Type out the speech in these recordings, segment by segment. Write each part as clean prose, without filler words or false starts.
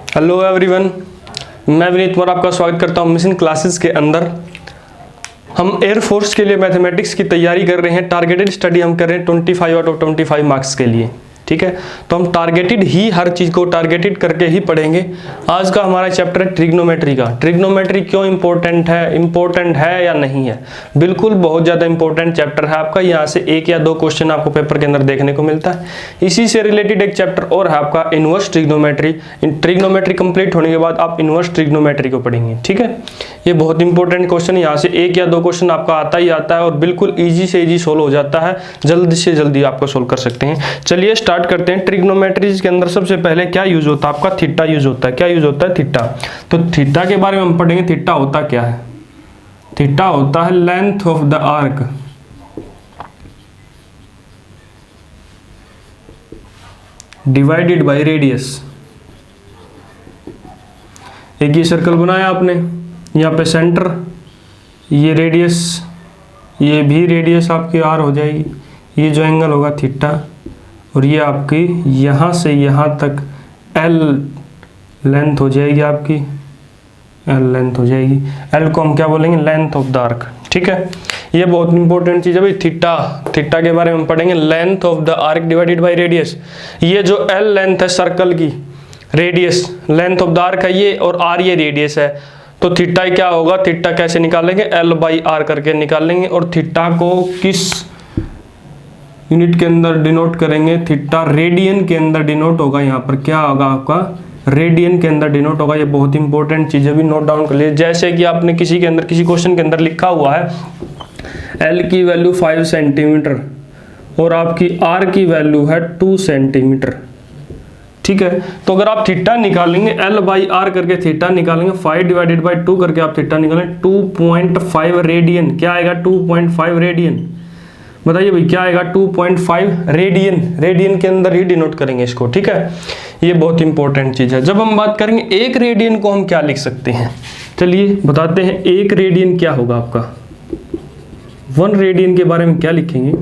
Hello everyone, मैं विनीत कुमार आपका स्वागत करता हूं मिशन क्लासेस के अंदर। हम एयरफोर्स के लिए मैथमेटिक्स की तैयारी कर रहे हैं। टारगेटेड स्टडी हम कर रहे हैं 25 आउट ऑफ 25 मार्क्स के लिए, ठीक है। तो हम टारगेटेड ही हर चीज़ को टारगेटेड करके ही पढ़ेंगे। आज का हमारा चैप्टर है ट्रिग्नोमेट्री का। ट्रिग्नोमेट्री क्यों इम्पोर्टेंट है या नहीं है? बिल्कुल बहुत ज़्यादा इंपॉर्टेंट चैप्टर है आपका। यहाँ से 1 या 2 क्वेश्चन आपको पेपर के अंदर देखने को मिलता है। इसी से रिलेटेड एक चैप्टर और है आपका इनवर्स ट्रिग्नोमेट्री। ट्रिग्नोमेट्री कंप्लीट होने के बाद आप इनवर्स ट्रिग्नोमेट्री को पढ़ेंगे, ठीक है। ये बहुत इंपॉर्टेंट क्वेश्चन, यहाँ से 1 या 2 क्वेश्चन आपका आता ही आता है और बिल्कुल ईजी से ईजी सोल्व हो जाता है। जल्दी से जल्दी आपको सोल्व कर सकते हैं। चलिए स्टार्ट करते हैं। ट्रिग्नोमेट्रीज के अंदर सबसे पहले क्या यूज होता है? आपका थीटा यूज होता है। क्या यूज होता है? थीटा। तो थीटा के बारे में हम पढ़ेंगे। थीटा होता क्या है? थीटा होता है length of the arc divided by radius. एक ये सर्कल बनाया आपने, यहाँ पे सेंटर, ये रेडियस, ये भी रेडियस आपकी आर हो जाएगी। ये जो एंगल होगा थीटा, और ये आपकी यहाँ से यहाँ तक एल लेंथ हो जाएगी आपकी। एल लेंथ हो जाएगी। एल को हम क्या बोलेंगे? लेंथ ऑफ द आर्क, ठीक है। ये बहुत इंपॉर्टेंट चीज़ है भाई। थीटा के बारे में हम पढ़ेंगे। Length of the arc divided by radius. ये जो एल लेंथ है सर्कल की, radius length of the arc है ये, और आर ये रेडियस है। तो थीटा क्या होगा? थीटा कैसे निकालेंगे? एल बाई आर करके निकालेंगे। और थीटा को किस यूनिट के अंदर डिनोट करेंगे? थीटा रेडियन के अंदर डिनोट होगा। यहाँ पर क्या होगा आपका? रेडियन के अंदर डिनोट होगा। ये बहुत इंपॉर्टेंट चीज़ है, भी नोट डाउन कर लीजिए। जैसे कि आपने किसी क्वेश्चन के अंदर लिखा हुआ है एल की वैल्यू 5 सेंटीमीटर और आपकी आर की वैल्यू है 2 सेंटीमीटर, ठीक है। तो अगर आप थीटा निकालेंगे, एल बाई आर करके थीटा निकालेंगे, 5 डिवाइडेड बाई 2 करके आप थीटा निकालेंगे, 2.5 रेडियन। क्या आएगा? 2.5 रेडियन। बताइए भाई क्या आएगा? 2.5 रेडियन। रेडियन के अंदर ही डिनोट करेंगे इसको, ठीक है। ये बहुत इंपॉर्टेंट चीज है। जब हम बात करेंगे 1 रेडियन को हम क्या लिख सकते हैं, चलिए बताते हैं। 1 रेडियन क्या होगा आपका? 1 रेडियन के बारे में क्या लिखेंगे?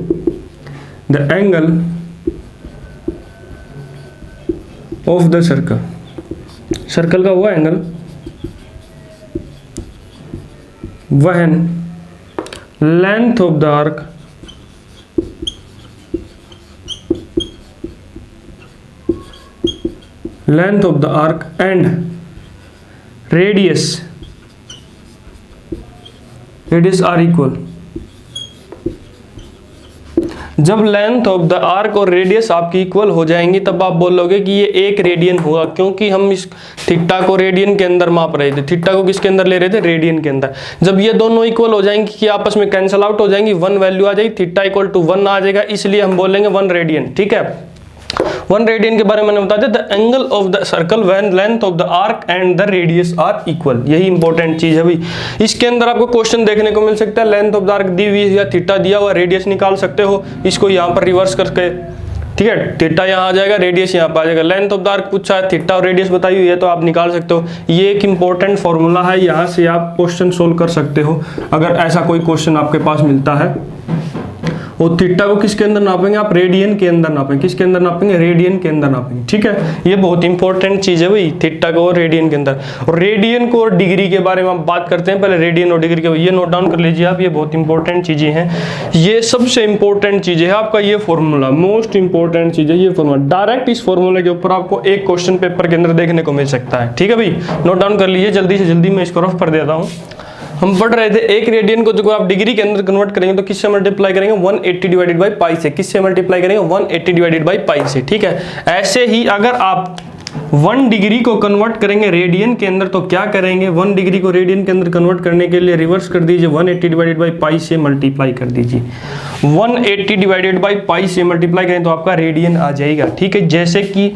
The angle of the circle. Circle का हुआ angle when length of the arc and radius are equal। जब लेंथ ऑफ द आर्क और रेडियस आपकी इक्वल हो जाएंगी तब आप बोलोगे कि ये 1 रेडियन हुआ, क्योंकि हम इस थीटा को रेडियन के अंदर माप रहे थे। थीटा को किसके अंदर ले रहे थे? रेडियन के अंदर। जब ये दोनों इक्वल हो जाएंगी कि आपस में कैंसल आउट हो जाएंगी, 1 वैल्यू आ जाएगी, थीटा इक्वल टू 1 आ जाएगा, इसलिए हम बोलेंगे 1 रेडियन, ठीक है। 1 रेडियन के बारे में मैंने बता दिया। The angle of the circle when length of the arc and the radius are equal. यही इंपॉर्टेंट चीज है भाई। इसके अंदर आपको क्वेश्चन देखने को मिल सकता है। लेंथ ऑफ द आर्क दी हुई या थीटा दिया हुआ, रेडियस निकाल सकते हो इसको यहाँ पर रिवर्स करके, ठीक है। थीटा यहाँ आ जाएगा, रेडियस यहाँ पर आ जाएगा। लेंथ ऑफ द आर्क पूछा है, थीटा और रेडियस बताई हुई है, तो आप निकाल सकते हो। ये एक इंपॉर्टेंट फॉर्मूला है, यहाँ से आप क्वेश्चन सोल्व कर सकते हो अगर ऐसा कोई क्वेश्चन आपके पास मिलता है। और थीटा को किसके अंदर नापेंगे? आप रेडियन के अंदर नापेंगे। किसके अंदर नापेंगे? रेडियन के अंदर नापेंगे, ठीक है। ये बहुत इंपॉर्टेंट चीज है भाई, थीटा को और रेडियन के अंदर। और रेडियन को और डिग्री के बारे में हम बात करते हैं। पहले रेडियन और डिग्री के, ये नोट डाउन कर लीजिए आप। ये बहुत इंपॉर्टेंट चीजें हैं। ये सबसे इंपॉर्टेंट चीजें है आपका ये फॉर्मूला, मोस्ट इंपॉर्टेंट चीज है ये फॉर्मूला। डायरेक्ट इस फॉर्मूले के ऊपर आपको एक क्वेश्चन पेपर के अंदर देखने को मिल सकता है, ठीक है भाई। नोट डाउन कर लीजिए जल्दी से जल्दी, मैं इसको रफ कर देता हूँ। हम पढ़ रहे थे 1 रेडियन को जो आप डिग्री के अंदर कन्वर्ट करेंगे तो किससे मल्टीप्लाई करेंगे? 180 डिवाइडेड बाई पाई से। किससे मल्टीप्लाई करेंगे? 180 डिवाइडेड बाई पाई से, ठीक है। ऐसे ही अगर आप 1 डिग्री को कन्वर्ट करेंगे रेडियन के अंदर तो क्या करेंगे? 1 डिग्री को रेडियन के अंदर कन्वर्ट करने के लिए रिवर्स कर दीजिए, 180 डिवाइडेड बाई पाई से मल्टीप्लाई कर दीजिए। 180 डिवाइडेड बाई पाई से मल्टीप्लाई करें तो आपका रेडियन आ जाएगा, ठीक है। जैसे कि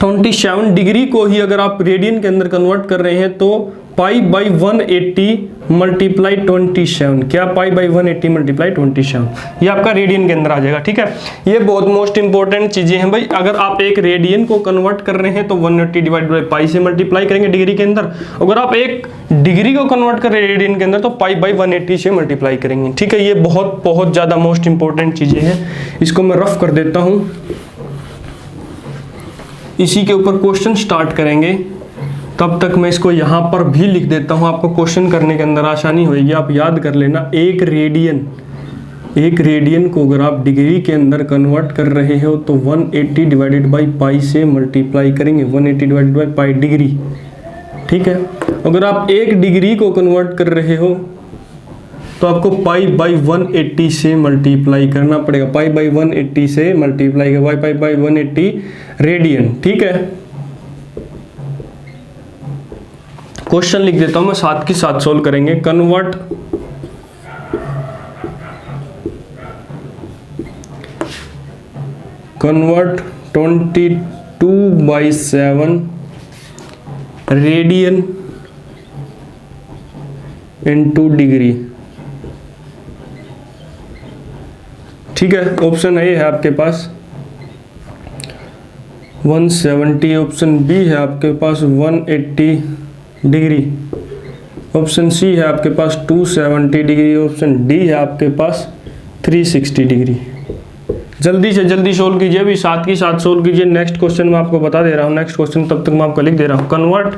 27 डिग्री को ही अगर आप रेडियन के अंदर कन्वर्ट कर रहे हैं तो पाई बाई 180 मल्टीप्लाई 27। क्या? Pi by 180 multiply 27। ये आपका रेडियन के अंदर आ जाएगा, ठीक है। ये बहुत मोस्ट इंपॉर्टेंट चीजें हैं भाई। अगर आप एक रेडियन को कन्वर्ट कर रहे हैं तो 180 डिवाइड बाई पाई से मल्टीप्लाई करेंगे डिग्री के अंदर। अगर आप एक डिग्री को कन्वर्ट कर रहे हैं रेडियन के अंदर तो पाई बाई 180 से मल्टीप्लाई करेंगे, ठीक है। ये बहुत बहुत ज्यादा मोस्ट इंपॉर्टेंट चीजें हैं। इसको मैं रफ कर देता हूँ। इसी के ऊपर क्वेश्चन स्टार्ट करेंगे। तब तक मैं इसको यहाँ पर भी लिख देता हूँ, आपको क्वेश्चन करने के अंदर आसानी होगी। आप याद कर लेना, एक रेडियन को अगर आप डिग्री के अंदर कन्वर्ट कर रहे हो तो 180 डिवाइडेड बाई पाई से मल्टीप्लाई करेंगे, 180 डिवाइडेड बाई पाई डिग्री, ठीक है। अगर आप एक डिग्री को कन्वर्ट कर रहे हो तो आपको पाई बाई 180 से मल्टीप्लाई करना पड़ेगा, पाई बाई 180 से मल्टीप्लाई कर पाई बाई 180 रेडियन, ठीक है। क्वेश्चन लिख देता हूं मैं, साथ के साथ सोल्व करेंगे। Convert convert 22/7 radian into degree, ठीक है। ऑप्शन ए है आपके पास 170, ऑप्शन बी है आपके पास 180 डिग्री, ऑप्शन सी है आपके पास 270 डिग्री, ऑप्शन डी है आपके पास 360 डिग्री। जल्दी से जल्दी सोल्व कीजिए, अभी साथ के साथ सोल्व कीजिए। नेक्स्ट क्वेश्चन मैं आपको बता दे रहा हूँ, नेक्स्ट क्वेश्चन तब तक मैं आपको लिख दे रहा हूँ। कन्वर्ट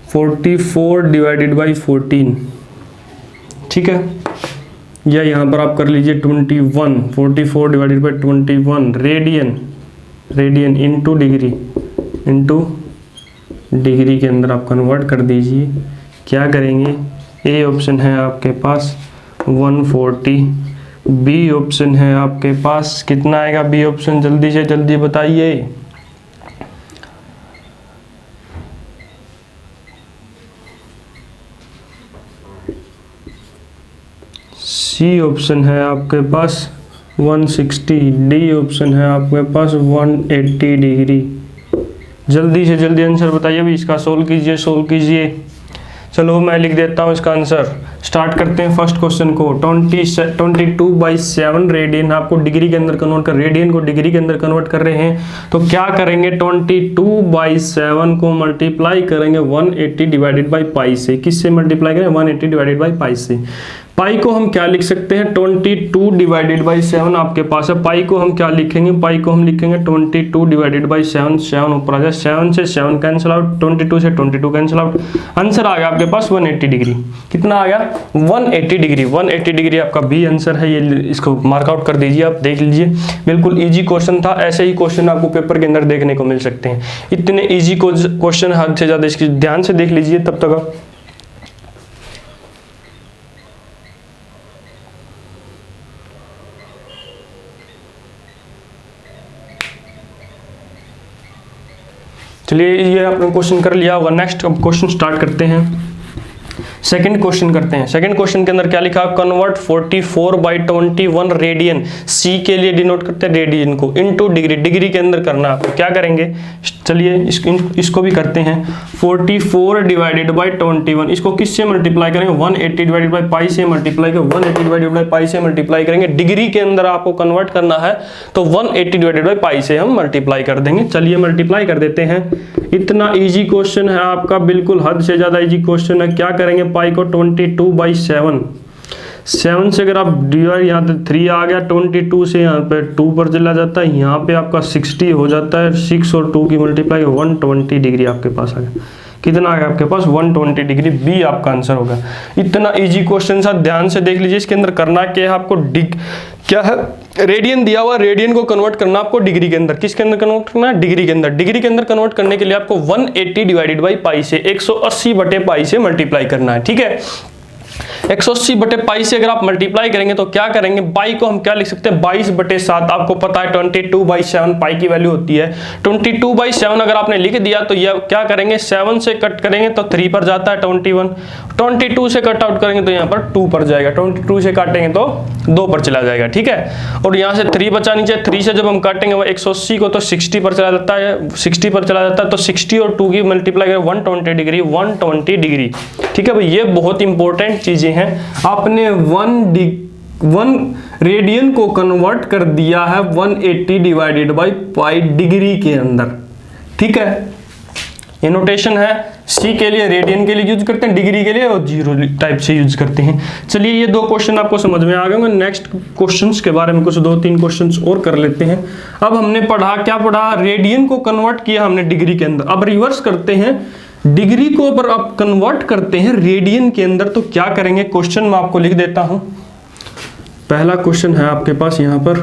44 डिवाइडेड बाई 14, ठीक है, या यहाँ पर आप कर लीजिए 21, 44 divided by 21 radian into degree के अंदर आप कन्वर्ट कर दीजिए। क्या करेंगे, ए ऑप्शन है आपके पास 140, बी ऑप्शन है आपके पास कितना आएगा, बी ऑप्शन जल्दी से जल्दी बताइए। सी ऑप्शन है आपके पास 160, डी ऑप्शन है आपके पास 180 डिग्री। जल्दी से जल्दी आंसर बताइए, अभी इसका सोल्व कीजिए। चलो मैं लिख देता हूँ इसका आंसर। स्टार्ट करते हैं फर्स्ट क्वेश्चन को। 22/7 रेडियन आपको डिग्री के अंदर कन्वर्ट कर, रेडियन को डिग्री के अंदर कन्वर्ट कर रहे हैं तो क्या करेंगे, 22/7 को मल्टीप्लाई करेंगे 180 डिवाइडेड बाई पाई से। किससे मल्टीप्लाई करें, 180 डिवाइडेड बाई पाई से। पाई को हम क्या लिख सकते हैं, 22 डिवाइडेड बाई 7 आपके पास है। पाई को हम क्या लिखेंगे, पाई को हम लिखेंगे 22 डिवाइडेड बाई 7, 7 ऊपर आ जाए, 7 से 7 कैंसिल आउट, 22 से 22 कैंसिल आउट। आंसर आ गया आपके पास 180 डिग्री। कितना आ गया, 180 डिग्री। 180 डिग्री आपका बी आंसर है, ये इसको मार्कआउट कर दीजिए, आप देख लीजिए। बिल्कुल ईजी क्वेश्चन था, ऐसे ही क्वेश्चन आपको पेपर के अंदर देखने को मिल सकते हैं। इतने ईजी क्वेश्चन हद से ज्यादा इसकी ध्यान से देख लीजिए, तब तक आप चलिए ये आपने क्वेश्चन कर लिया होगा। नेक्स्ट अब क्वेश्चन स्टार्ट करते हैं, सेकंड क्वेश्चन करते हैं। सेकंड क्वेश्चन के अंदर क्या लिखा, कन्वर्ट 44/21 रेडियन, सी के लिए डिनोट करते हैं रेडियन को, इनटू डिग्री, डिग्री के अंदर करना है आपको। क्या करेंगे, चलिए इसको भी करते हैं। 44 डिवाइडेड बाई 21, इसको किससे मल्टीप्लाई करेंगे, 180 डिवाइडेड बाई पाई से मल्टीप्लाई करेंगे, 180 डिवाइडेड बाई पाई से मल्टीप्लाई करेंगे। डिग्री के अंदर आपको कन्वर्ट करना है तो 180 डिवाइडेड बाई पाई से हम मल्टीप्लाई कर देंगे। चलिए मल्टीप्लाई कर देते हैं। इतना इजी क्वेश्चन है आपका, बिल्कुल हद से ज्यादा इजी क्वेश्चन है। क्या करेंगे, पाई को 22/7, 7 से अगर आप डिवाइड, यहाँ पे 3 आ गया, 22 से यहाँ पे 2 पर चला जाता है, यहाँ पे आपका 60 हो जाता है, 6 और 2 की मल्टीप्लाई 120 डिग्री आपके पास आ गया। कितना आ गया आपके पास, 120 डिग्री। बी आपका आंसर होगा। इतना इजी क्वेश्चन सा, ध्यान से देख लीजिए। इसके अंदर करना क्या है आपको, क्या है, रेडियन दिया हुआ, रेडियन को कन्वर्ट करना आपको डिग्री के अंदर। किसके अंदर कन्वर्ट करना है, डिग्री के अंदर। डिग्री के अंदर कन्वर्ट करने के लिए आपको 180 डिवाइडेड बाई पाई से, 180 बटे पाई से मल्टीप्लाई करना है, ठीक है। 180 बटे पाई से अगर आप मल्टीप्लाई करेंगे तो क्या करेंगे, पाई को हम क्या लिख सकते हैं, 22/7। आपको पता है 22/7 पाई की वैल्यू होती है। 22/7 अगर आपने लिख दिया तो यह क्या करेंगे, 7 से कट करेंगे तो 3 पर जाता है 21, 22 से कट आउट करेंगे तो यहाँ पर 2 पर जाएगा, 22 से काटेंगे तो 2 पर चला जाएगा, ठीक है। और यहाँ से 3 बचा नीचे, 3 से जब हम काटेंगे वो 180 को तो 60 पर चला जाता है, 60 पर चला जाता है तो 60 और 2 की मल्टीप्लाई करें 120 डिग्री, 120 डिग्री, ठीक है भाई। ये बहुत इंपॉर्टेंट चीजें हैं। आपने 1 रेडियन को कन्वर्ट कर दिया है 180 डिवाइडेड बाई पाई डिग्री के अंदर, ठीक है। ये नोटेशन है, सी के लिए रेडियन के लिए यूज करते हैं, डिग्री के लिए और जीरो टाइप से यूज करते हैं। चलिए ये 2 क्वेश्चन आपको समझ में आ गए। नेक्स्ट क्वेश्चंस के बारे में कुछ 2-3 क्वेश्चंस और कर लेते हैं। अब हमने क्या पढ़ा, रेडियन को कन्वर्ट किया हमने डिग्री के अंदर। अब रिवर्स करते हैं, डिग्री को अगर आप कन्वर्ट करते हैं रेडियन के अंदर तो क्या करेंगे। क्वेश्चन मैं आपको लिख देता हूं। पहला क्वेश्चन है आपके पास यहां पर,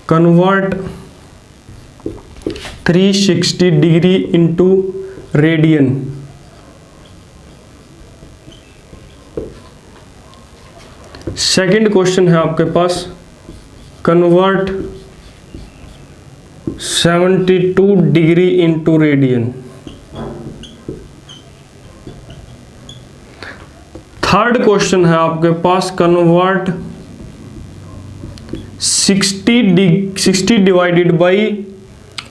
convert 360 degree into radian. Second question है आपके पास, convert 72 degree into radian. Third question है आपके पास, कन्वर्ट 60 डिवाइडेड बाई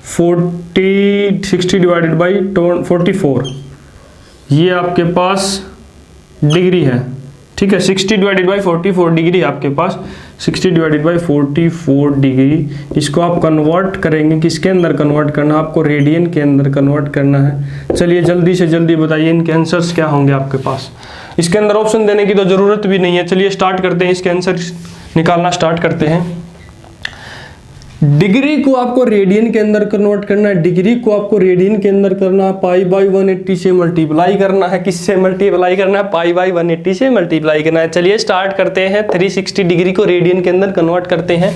44। ये आपके पास डिग्री है, ठीक है। 60 डिवाइडेड बाई 44 डिग्री आपके पास, 60 डिवाइडेड बाई 44 डिग्री। इसको आप कन्वर्ट करेंगे, किसके अंदर कन्वर्ट करना है आपको, रेडियन के अंदर कन्वर्ट करना है। चलिए जल्दी से जल्दी बताइए इनके आंसर्स क्या होंगे आपके पास। इसके अंदर ऑप्शन देने की तो जरूरत भी नहीं है। चलिए स्टार्ट करते हैं, इसके आंसर निकालना स्टार्ट करते हैं। डिग्री को आपको रेडियन के अंदर कन्वर्ट करना है, डिग्री को आपको रेडियन के अंदर करना है, पाई बाई 180 से मल्टीप्लाई करना है। किससे मल्टीप्लाई करना है, पाई बाई 180 से मल्टीप्लाई करना है। चलिए स्टार्ट करते हैं, 360 डिग्री को रेडियन के अंदर कन्वर्ट करते हैं।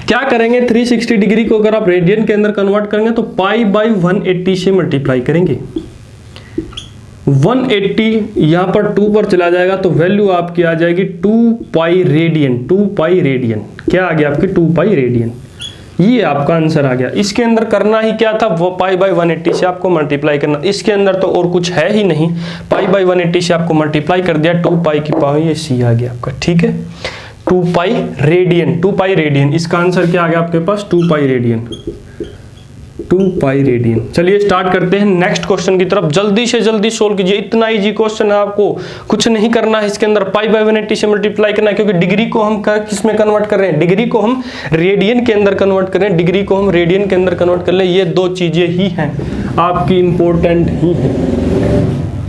क्या करेंगे, 360 डिग्री को अगर आप रेडियन के अंदर कन्वर्ट करेंगे तो पाई बाई 180 से मल्टीप्लाई करेंगे। 180 यहाँ पर 2 पर चला जाएगा तो वैल्यू आपकी आ जाएगी 2 पाई रेडियन। 2 पाई रेडियन क्या आ गया आपकी, 2 पाई रेडियन। ये आपका आंसर आ गया। इसके अंदर करना ही क्या था, वो पाई बाई 180 से आपको मल्टीप्लाई करना। इसके अंदर तो और कुछ है ही नहीं, पाई बाई 180 से आपको मल्टीप्लाई कर दिया, 2 पाई की पावर, ये सी आ गया आपका, ठीक है। 2 पाई रेडियन, 2 पाई रेडियन, इसका आंसर क्या आ गया आपके पास, 2 पाई रेडियन, 2 पाई रेडियन। चलिए स्टार्ट करते हैं नेक्स्ट क्वेश्चन की तरफ। जल्दी से जल्दी सोल्व कीजिए, इतना इजी क्वेश्चन है, आपको कुछ नहीं करना है। इसके अंदर पाई बाई 180 से मल्टीप्लाई करना है, क्योंकि डिग्री को हम किस में कन्वर्ट कर रहे हैं, डिग्री को हम रेडियन के अंदर कन्वर्ट कर रहे हैं। डिग्री को हम रेडियन के अंदर कन्वर्ट कर ले, ये 2 चीजें ही हैं आपकी इंपॉर्टेंट ही है।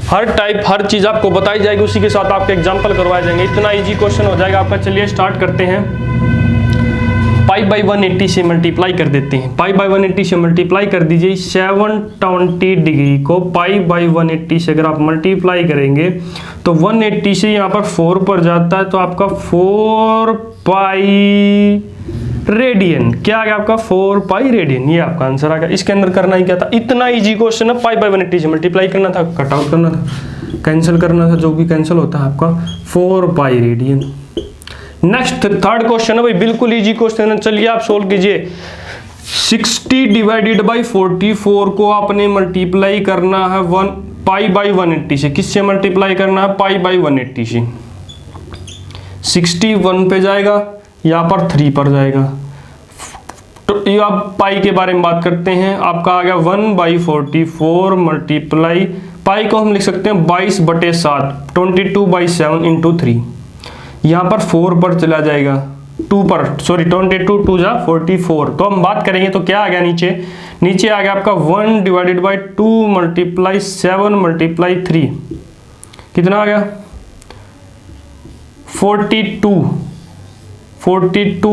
हर चीज आपको बताई जाएगी, उसी के साथ आपके एग्जाम्पल करवाए जाएंगे। इतना इजी क्वेश्चन हो जाएगा आपका। चलिए स्टार्ट करते हैं। पाई बाई 180 से मल्टीप्लाई कर देते हैं। पाई बाई 180 से मल्टीप्लाई कर दीजिए। 720 डिग्री को पाई बाई 180 से अगर आप मल्टीप्लाई करेंगे तो 180 से यहाँ पर 4 पर जाता है तो आपका 4 पाई रेडियन। क्या आ गया आपका, 4 पाई रेडियन। ये आपका आंसर आ गया। इसके अंदर करना ही क्या था, इतना इजी क्वेश्चन है। पाई बाई 180 से मल्टीप्लाई करना था, कट आउट करना था, कैंसिल करना था, जो भी कैंसिल होता है आपका 4 pi radian. Next third question है भाई, बिल्कुल इजी क्वेश्चन है। चलिए आप सोल्व कीजिए। 60 डिवाइडेड बाई 44 को आपने मल्टीप्लाई करना है पाई बाई 180 से। किससे मल्टीप्लाई करना है, पाई बाई 180 से। 60 1 पे जाएगा, यहाँ पर 3 पर जाएगा। तो ये आप पाई के बारे में बात करते हैं, आपका आ गया 1/44 मल्टीप्लाई, पाई को हम लिख सकते हैं 22/7, 22/7 इंटू 3। यहाँ पर 4 पर चला जाएगा, 2 पर, सॉरी 22 2 जा 44। तो हम बात करेंगे तो क्या आ गया, नीचे आ गया आपका 1 डिवाइडेड बाई 2 मल्टीप्लाई 7 मल्टीप्लाई 3। कितना आ गया, 42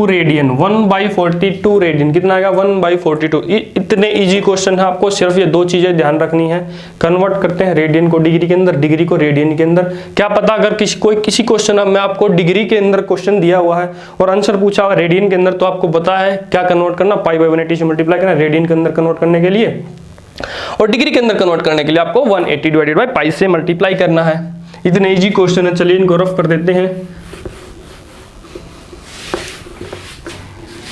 रेडियन। 1/42 रेडियन कितना आएगा, 1/42। इतने इजी क्वेश्चन है, आपको सिर्फ ये 2 चीजें ध्यान रखनी है। कन्वर्ट करते हैं रेडियन को डिग्री के अंदर, डिग्री को रेडियन के अंदर। क्या पता अगर किसी क्वेश्चन में आपको डिग्री के अंदर क्वेश्चन दिया हुआ है और आंसर पूछा हुआ रेडियन के अंदर, तो आपको पता है क्या कन्वर्ट करना, पाई बाई 180 से मल्टीप्लाई करना रेडियन के अंदर कन्वर्ट करने के लिए, और डिग्री के अंदर कन्वर्ट करने के लिए आपको 180 डिवाइडेड बाई पाई से मल्टीप्लाई करना है। इतने इजी क्वेश्चन है। चलिए इनको रफ कर देते हैं।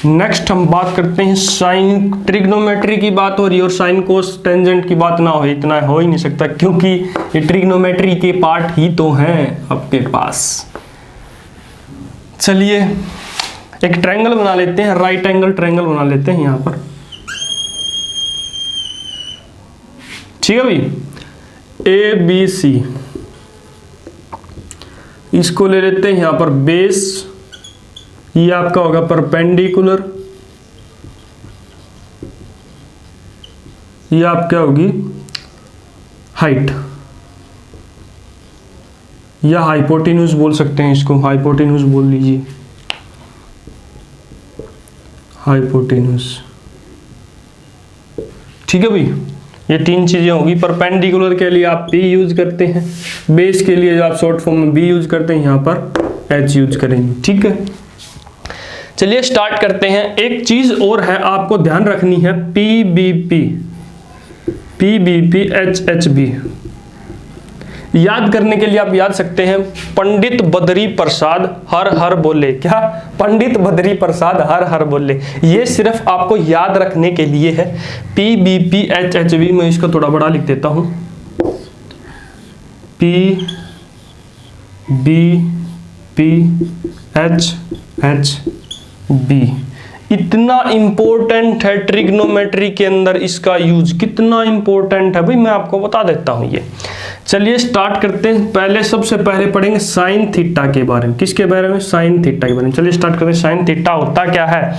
नेक्स्ट हम बात करते हैं साइन, ट्रिग्नोमेट्री की बात हो रही है और साइन कोस टेंजेंट की बात ना हो, इतना हो ही नहीं सकता, क्योंकि ये ट्रिग्नोमेट्री के पार्ट ही तो हैं आपके पास। चलिए एक ट्रायंगल बना लेते हैं, राइट एंगल ट्रायंगल बना लेते हैं यहां पर, ठीक है भाई। ABC इसको ले लेते हैं यहां पर बेस, ये आपका होगा परपेंडिकुलर, ये आपका होगी हाइट या हाइपोटेन्यूज बोल सकते हैं इसको, हाइपोटेन्यूज बोल लीजिए, हाइपोटेन्यूज। ठीक है भाई, ये तीन चीजें होगी। परपेंडिकुलर के लिए आप P यूज करते हैं, बेस के लिए जो आप शॉर्ट फॉर्म में B यूज करते हैं, यहाँ पर H यूज करेंगे। ठीक है, चलिए स्टार्ट करते हैं। एक चीज और है आपको ध्यान रखनी है, PBP, PBP, HHB याद करने के लिए आप याद सकते हैं, पंडित बद्री प्रसाद हर हर बोले। क्या? पंडित बद्री प्रसाद हर हर बोले। ये सिर्फ आपको याद रखने के लिए है। PBP, HHB, मैं इसका थोड़ा बड़ा लिख देता हूं, PBP, HHB। इतना इंपॉर्टेंट है ट्रिग्नोमेट्री के अंदर इसका यूज, कितना इंपॉर्टेंट है भाई मैं आपको बता देता हूं ये। चलिए स्टार्ट करते हैं। पहले सबसे पहले पढ़ेंगे साइन थीटा के बारे में। किसके बारे में? साइन थीटा के बारे में। चलिए स्टार्ट करते हैं। साइन थीटा होता क्या है,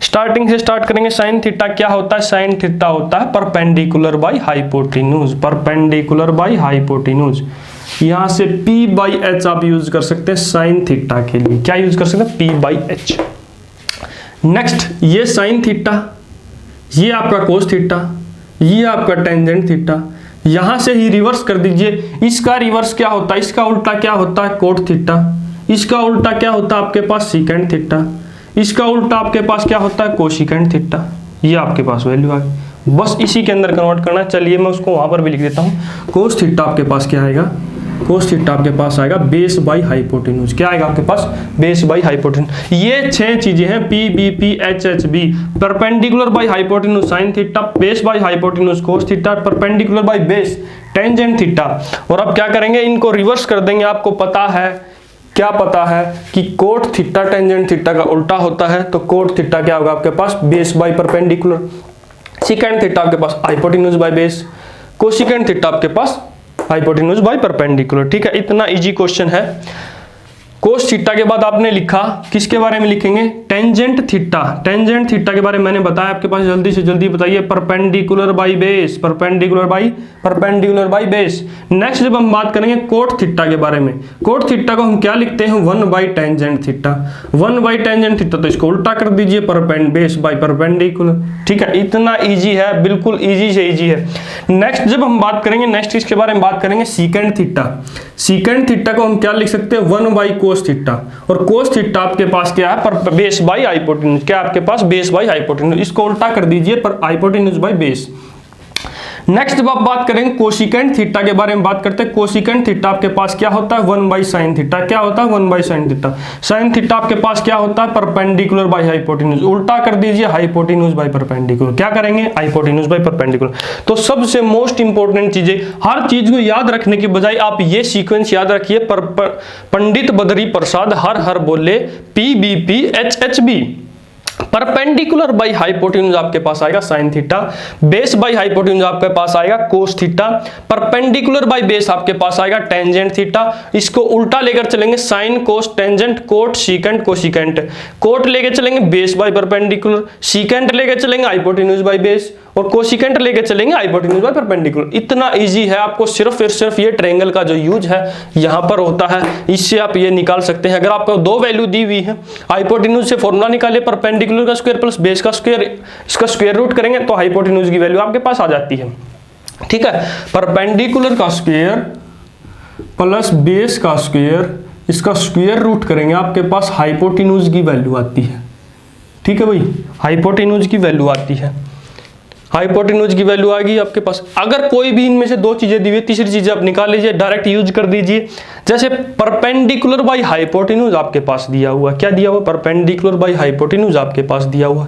स्टार्टिंग से स्टार्ट करेंगे। साइन थीटा क्या होता है? साइन थीटा होता है perpendicular by hypotenuse, perpendicular by hypotenuse. यहां से P बाई H आप यूज कर सकते हैं साइन थीटा के लिए। क्या यूज कर सकते हैं? P by H। नेक्स्ट, ये साइन थीटा, ये आपका कोस थीटा, ये आपका टेंजेंट थीटा। यहां से ही रिवर्स कर दीजिए। इसका रिवर्स क्या होता है? इसका उल्टा क्या होता है? Cot theta. इसका उल्टा क्या होता है आपके पास? Secant theta. इसका उल्टा आपके पास क्या होता है? Cosecant theta. ये आपके पास वैल्यू आ गई, बस इसी के अंदर कन्वर्ट करना। चलिए मैं उसको वहां पर भी लिख देता हूं। कोस थीटा आपके पास क्या आएगा? कोस थीटा आपके पास आएगा बेस बाई हाइपोटेन्यूज। क्या आएगा आपके पास? Base by hypotenuse. ये 6 चीजें हैं, PBP, HHB, perpendicular by hypotenuse sign theta, base by hypotenuse cos theta, perpendicular by base tangent theta. और अब क्या करेंगे? इनको रिवर्स कर देंगे। आपको पता है, क्या पता है कि कोट थीटा टेंजेंट थीटा का उल्टा होता है, तो कोट थीटा क्या होगा आपके पास? Base by perpendicular. Secant theta आपके पास hypotenuse by base, cosecant theta आपके पास हाइपोटेन्यूज बाई परपेंडिकुलर। ठीक है, इतना इजी क्वेश्चन है। कोस थीटा के बाद आपने लिखा, किसके बारे में लिखेंगे? Tangent theta. टेंजेंट थीटा के बारे में मैंने बताया आपके पास, जल्दी से जल्दी बताइए। Perpendicular by base, perpendicular by base. Next जब हम बात करेंगे कोट थीटा के बारे में, कोट थीटा को हम क्या लिखते हैं? 1 by tangent theta. 1 by tangent theta, तो इसको उल्टा कर दीजिए, बेस बाई परपेंडिकुलर। ठीक है, इतना इजी है, बिल्कुल इजी से इजी है। नेक्स्ट जब हम बात करेंगे, नेक्स्ट इसके बारे में बात करेंगे सीकेंट थीटा। सीकेंट थीटा को हम क्या लिख सकते हैं? 1 बाई कोस थीटा। और कोस थीटा आपके पास क्या है? पर बेस बाई हाइपोटेन्यूज। क्या आपके पास? Base by hypotenuse. इसको उल्टा कर दीजिए, पर हाइपोटेन्यूज बाई बेस। नेक्स्ट जब आप बात करेंगे कोसिकेंट थीटा के बारे में बात करते हैं। कोसिकेंट थीटा आपके पास क्या होता है? 1 बाई साइन थीटा। क्या होता है? 1 by sine theta. Sine theta आपके पास क्या होता है? Perpendicular by hypotenuse. उल्टा कर दीजिए, हाइपोटेन्यूज बाई परपेंडिकुलर। क्या करेंगे? Hypotenuse by perpendicular. तो सबसे मोस्ट इंपॉर्टेंट चीजें, हर चीज को याद रखने की बजाय आप ये सीक्वेंस याद रखिए। पंडित बद्री प्रसाद हर हर बोले, PBP, HHB। Perpendicular by hypotenuse आपके पास आएगा sine theta, base by hypotenuse आपके पास आएगा cos theta, perpendicular by base आपके पास आएगा टेंजेंट थीटा। इसको उल्टा लेकर चलेंगे, sine cos tangent cot secant cosecant. Cot लेके चलेंगे बेस बाई परपेंडिकुलर, सीकेंट लेके चलेंगे हाइपोटेन्यूज बाई बेस, और कोसिकेंट लेके चलेंगे हाइपोटेन्यूज बाई परपेंडिकुलर। इतना इजी है। आपको सिर्फ ये ट्रायंगल का जो यूज है यहां पर होता है, इससे आप ये निकाल सकते हैं। अगर आपको 2 वैल्यू दी हुई है, हाइपोटेन्यूज से फॉर्मूला निकाले, परपेंडिकुलर का स्क्वायर प्लस बेस का स्क्वायर, इसका स्क्वायर रूट करेंगे तो हाइपोटेन्यूज की वैल्यू आपके पास आ जाती है। ठीक है, परपेंडिकुलर का स्क्वायर प्लस बेस का स्क्वायर, इसका स्क्वायर रूट करेंगे, आपके पास हाइपोटेन्यूज की वैल्यू आती है। ठीक है भाई, हाइपोटेन्यूज की वैल्यू आती है। हाइपोटेन्यूज की वैल्यू आ गई आपके पास। अगर कोई भी इनमें से 2 चीजें दी हुई, तीसरी चीज आप निकाल लीजिए, डायरेक्ट यूज कर दीजिए। जैसे परपेंडिकुलर बाई हाइपोटेन्यूज आपके पास दिया हुआ, क्या दिया हुआ? परपेंडिकुलर बाई हाइपोटेन्यूज आपके पास दिया हुआ।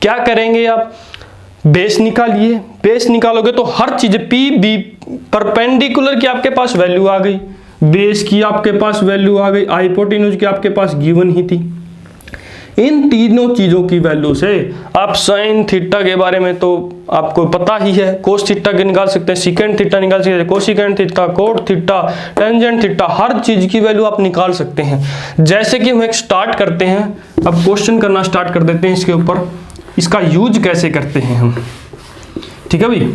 क्या करेंगे आप? बेस निकालिए। बेस निकालोगे तो हर चीज PB, परपेंडिकुलर की आपके पास वैल्यू आ गई, बेस की आपके पास वैल्यू आ गई, हाइपोटेन्यूज की आपके पास गिवन ही थी। इन तीनों चीजों की वैल्यू से आप साइन थीटा के बारे में तो आपको पता ही है, कोस थीटा के निकाल सकते हैं, सीकेंट थीटा निकाल सकते हैं, cosecant theta, cot theta, tangent theta, हर चीज की वैल्यू आप निकाल सकते हैं। जैसे कि हम एक स्टार्ट करते हैं, अब क्वेश्चन करना स्टार्ट कर देते हैं इसके ऊपर, इसका यूज कैसे करते हैं हम। ठीक है भाई,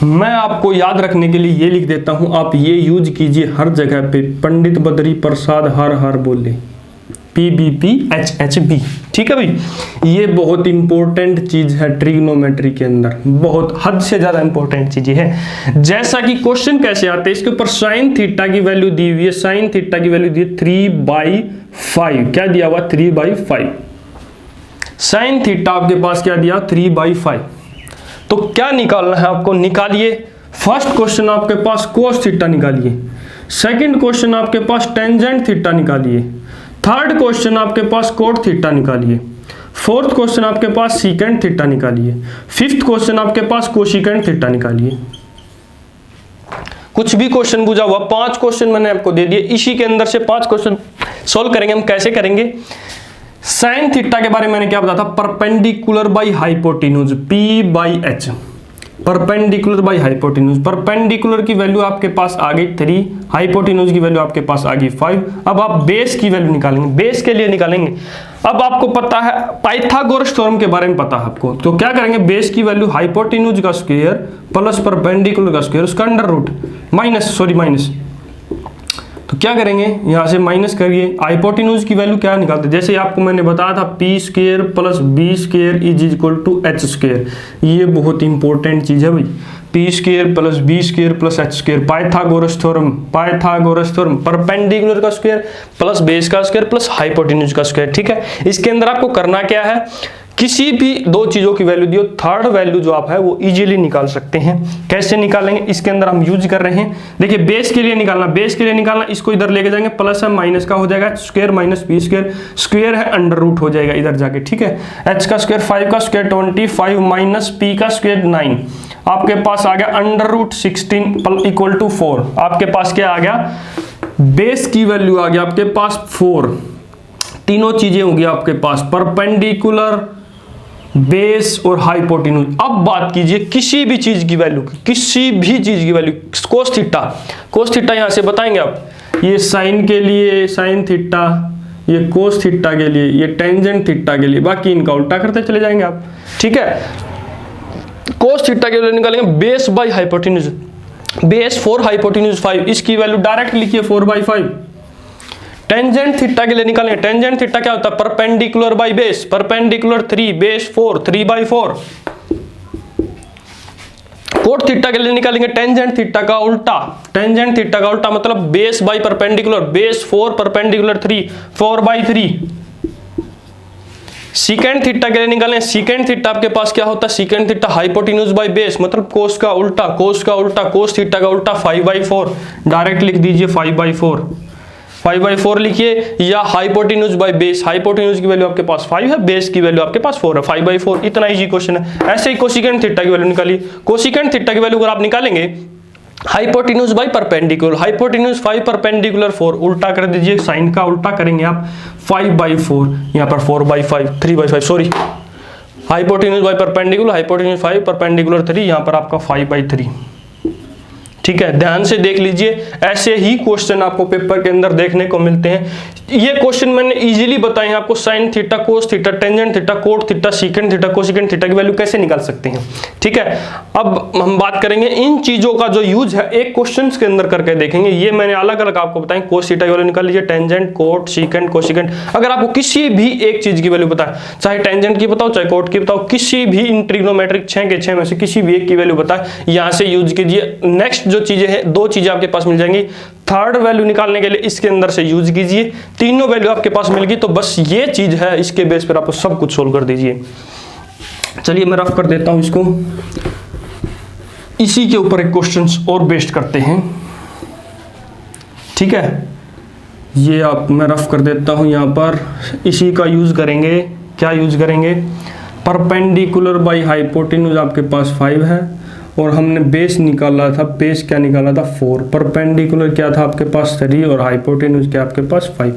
मैं आपको याद रखने के लिए ये लिख देता हूं, आप ये यूज कीजिए हर जगह पे। पंडित बद्री प्रसाद हर हर बोले, PBPHHB, ठीक है भाई। ये बहुत इंपॉर्टेंट चीज है ट्रिग्नोमेट्री के अंदर, बहुत हद से ज्यादा इंपॉर्टेंट चीजें है। जैसा कि क्वेश्चन कैसे आते हैं, इसके ऊपर साइन थीटा की वैल्यू दी हुई है, साइन थीटा की वैल्यू दी है 3/5। क्या दिया हुआ? 3/5। साइन थीटा आपके पास क्या दिया? 3/5। तो क्या निकालना है आपको? निकालिए। फर्स्ट क्वेश्चन आपके पास कोस थीटा निकालिए, सेकंड क्वेश्चन आपके पास टेंजेंट थीटा निकालिए, थर्ड क्वेश्चन आपके पास कोट थीटा निकालिए, फोर्थ क्वेश्चन आपके पास सीकेंट थीटा निकालिए, फिफ्थ क्वेश्चन आपके पास कोसिकेंट थीटा निकालिए। कुछ भी क्वेश्चन पूछा हुआ, 5 क्वेश्चन मैंने आपको दे दिए, इसी के अंदर से 5 क्वेश्चन सोल्व करेंगे। हम कैसे करेंगे? साइन थीटा के बारे में मैंने क्या बताया था? Perpendicular by hypotenuse, P/H, perpendicular by hypotenuse. Perpendicular की वैल्यू आपके पास आ गई 3, हाइपोटेन्यूज की वैल्यू आपके पास आ गई 5। अब आप बेस की वैल्यू निकालेंगे, बेस के लिए निकालेंगे। अब आपको पता है पाइथागोरस थ्योरम के बारे में पता है आपको, तो क्या करेंगे? बेस की वैल्यू हाइपोटेन्यूज का स्क्वायर प्लस परपेंडिकुलर का स्क्वायर, उसका अंडर रूट माइनस। तो क्या करेंगे? यहां से माइनस करिए। हाइपोटेन्यूज की वैल्यू क्या निकालते? जैसे आपको मैंने बताया था P² + B² = H²। ये बहुत इंपॉर्टेंट चीज है भाई, P² + B² + H²। Pythagoras theorem, perpendicular का स्क्वायर प्लस बेस का स्क्वायर प्लस हाइपोटेन्यूज का स्क्वायर, ठीक है। इसके अंदर आपको करना क्या है? किसी भी दो चीजों की वैल्यू दियो, थर्ड वैल्यू जो आप है वो इजीली निकाल सकते हैं। कैसे निकालेंगे? इसके अंदर हम यूज कर रहे हैं। देखिए बेस के लिए निकालना, इसको इधर लेके जाएंगे, प्लस है माइनस का हो जाएगा, स्क्वायर माइनस P², स्क्वायर है अंडर रूट हो जाएगा इधर जाके, ठीक है। H का स्क्वायर 5 का स्क्वायर 25 माइनस P का स्क्वायर 9, आपके पास आ गया अंडर रूट 16 = 4। आपके पास क्या आ गया? बेस की वैल्यू आ गया आपके पास 4। तीनों चीजें होंगी आपके पास, परपेंडिकुलर, बेस और हाइपोटेन्यूज। अब बात कीजिए किसी भी चीज की वैल्यू, कोस थीटा यहां से बताएंगे आप। ये साइन के लिए साइन थीटा, ये कोस थीटा के लिए, ये टेंजेंट थीटा के लिए, बाकी इनका उल्टा करते चले जाएंगे आप, ठीक है। कोस थीटा के लिए निकालेंगे base by hypotenuse, base 4 hypotenuse 5, इसकी वैल्यू डायरेक्ट लिखिए 4/5। टेंजेंट थीटा के लिए निकालेंगे, टेंजेंट थीटा क्या होता है? Perpendicular by base, perpendicular 3, base 4, 3/4। Cot theta के लिए निकालेंगे टेंजेंट थीटा का उल्टा, मतलब base by perpendicular, base 4 perpendicular 3, 4/3। Secant theta के लिए निकालें, सीकेंट थीटा आपके पास क्या होता है? Secant theta hypotenuse by base, मतलब कोस का उल्टा, कोस थीटा का उल्टा 5/4। डायरेक्ट लिख दीजिए 5/4 लिखिए, या हाइपोटेन्यूज बाई बेस, हाइपोटेन्यूज की वैल्यू आपके पास 5 है, बेस की वैल्यू आपके पास 4 है, 5/4। इतना इजी क्वेश्चन है। ऐसे ही कोसिकेंट थीटा की वैल्यू निकालिए। कोसिकेंट थीटा की वैल्यू अगर आप निकालेंगे, hypotenuse by perpendicular, hypotenuse 5 perpendicular 4, उल्टा कर दीजिए, साइन का उल्टा करेंगे आप 5/4, यहाँ पर 4/5, 3/5 sorry, hypotenuse by perpendicular, hypotenuse 5 perpendicular 3, यहाँ पर आपका 5/3, ठीक है। ध्यान से देख लीजिए, ऐसे ही क्वेश्चन आपको पेपर के अंदर देखने को मिलते हैं। ये क्वेश्चन मैंने इजीली बताए हैं आपको, sine theta, cos theta, tangent theta, cot theta, secant theta, cosecant theta की वैल्यू कैसे निकाल सकते हैं, ठीक है। अब हम बात करेंगे इन चीजों का जो यूज है एक क्वेश्चन के अंदर करके देखेंगे। ये मैंने अलग अलग आपको बताएं, कोस थीटा की वैल्यू निकाल लीजिए, टेंजेंट, कोट, सीकेंट, कोसिकेंट। अगर आपको किसी भी एक चीज की वैल्यू बताए, चाहे टेंजेंट की बताओ, चाहे कोट की बताओ, किसी भी इन ट्रिग्नोमेट्रिक 6 के 6 में से किसी भी एक की वैल्यू बताए, यहां से यूज कीजिए। नेक्स्ट जो चीजें हैं, 2 चीजें आपके पास मिल जाएंगी। थर्ड वैल्यू निकालने के लिए इसके अंदर से यूज कीजिए, तीनों वैल्यू आपके पास मिल गई, तो बस ये चीज है, इसके बेस पर आप सब कुछ सोल्व कर दीजिए। चलिए मैं रफ कर देता हूं इसको, इसी के ऊपर एक क्वेश्चन और बेस्ड करते हैं, ठीक है। ये आप मैं रफ कर देता हूं, यहां पर इसी का यूज करेंगे। क्या यूज करेंगे? परपेंडिकुलर बाई हाइपोटेन्यूज आपके पास 5 है, और हमने बेस निकाला था, बेस क्या निकाला था? 4। परपेंडिकुलर क्या था आपके पास? 3, और हाइपोटेन्यूज क्या आपके पास? 5,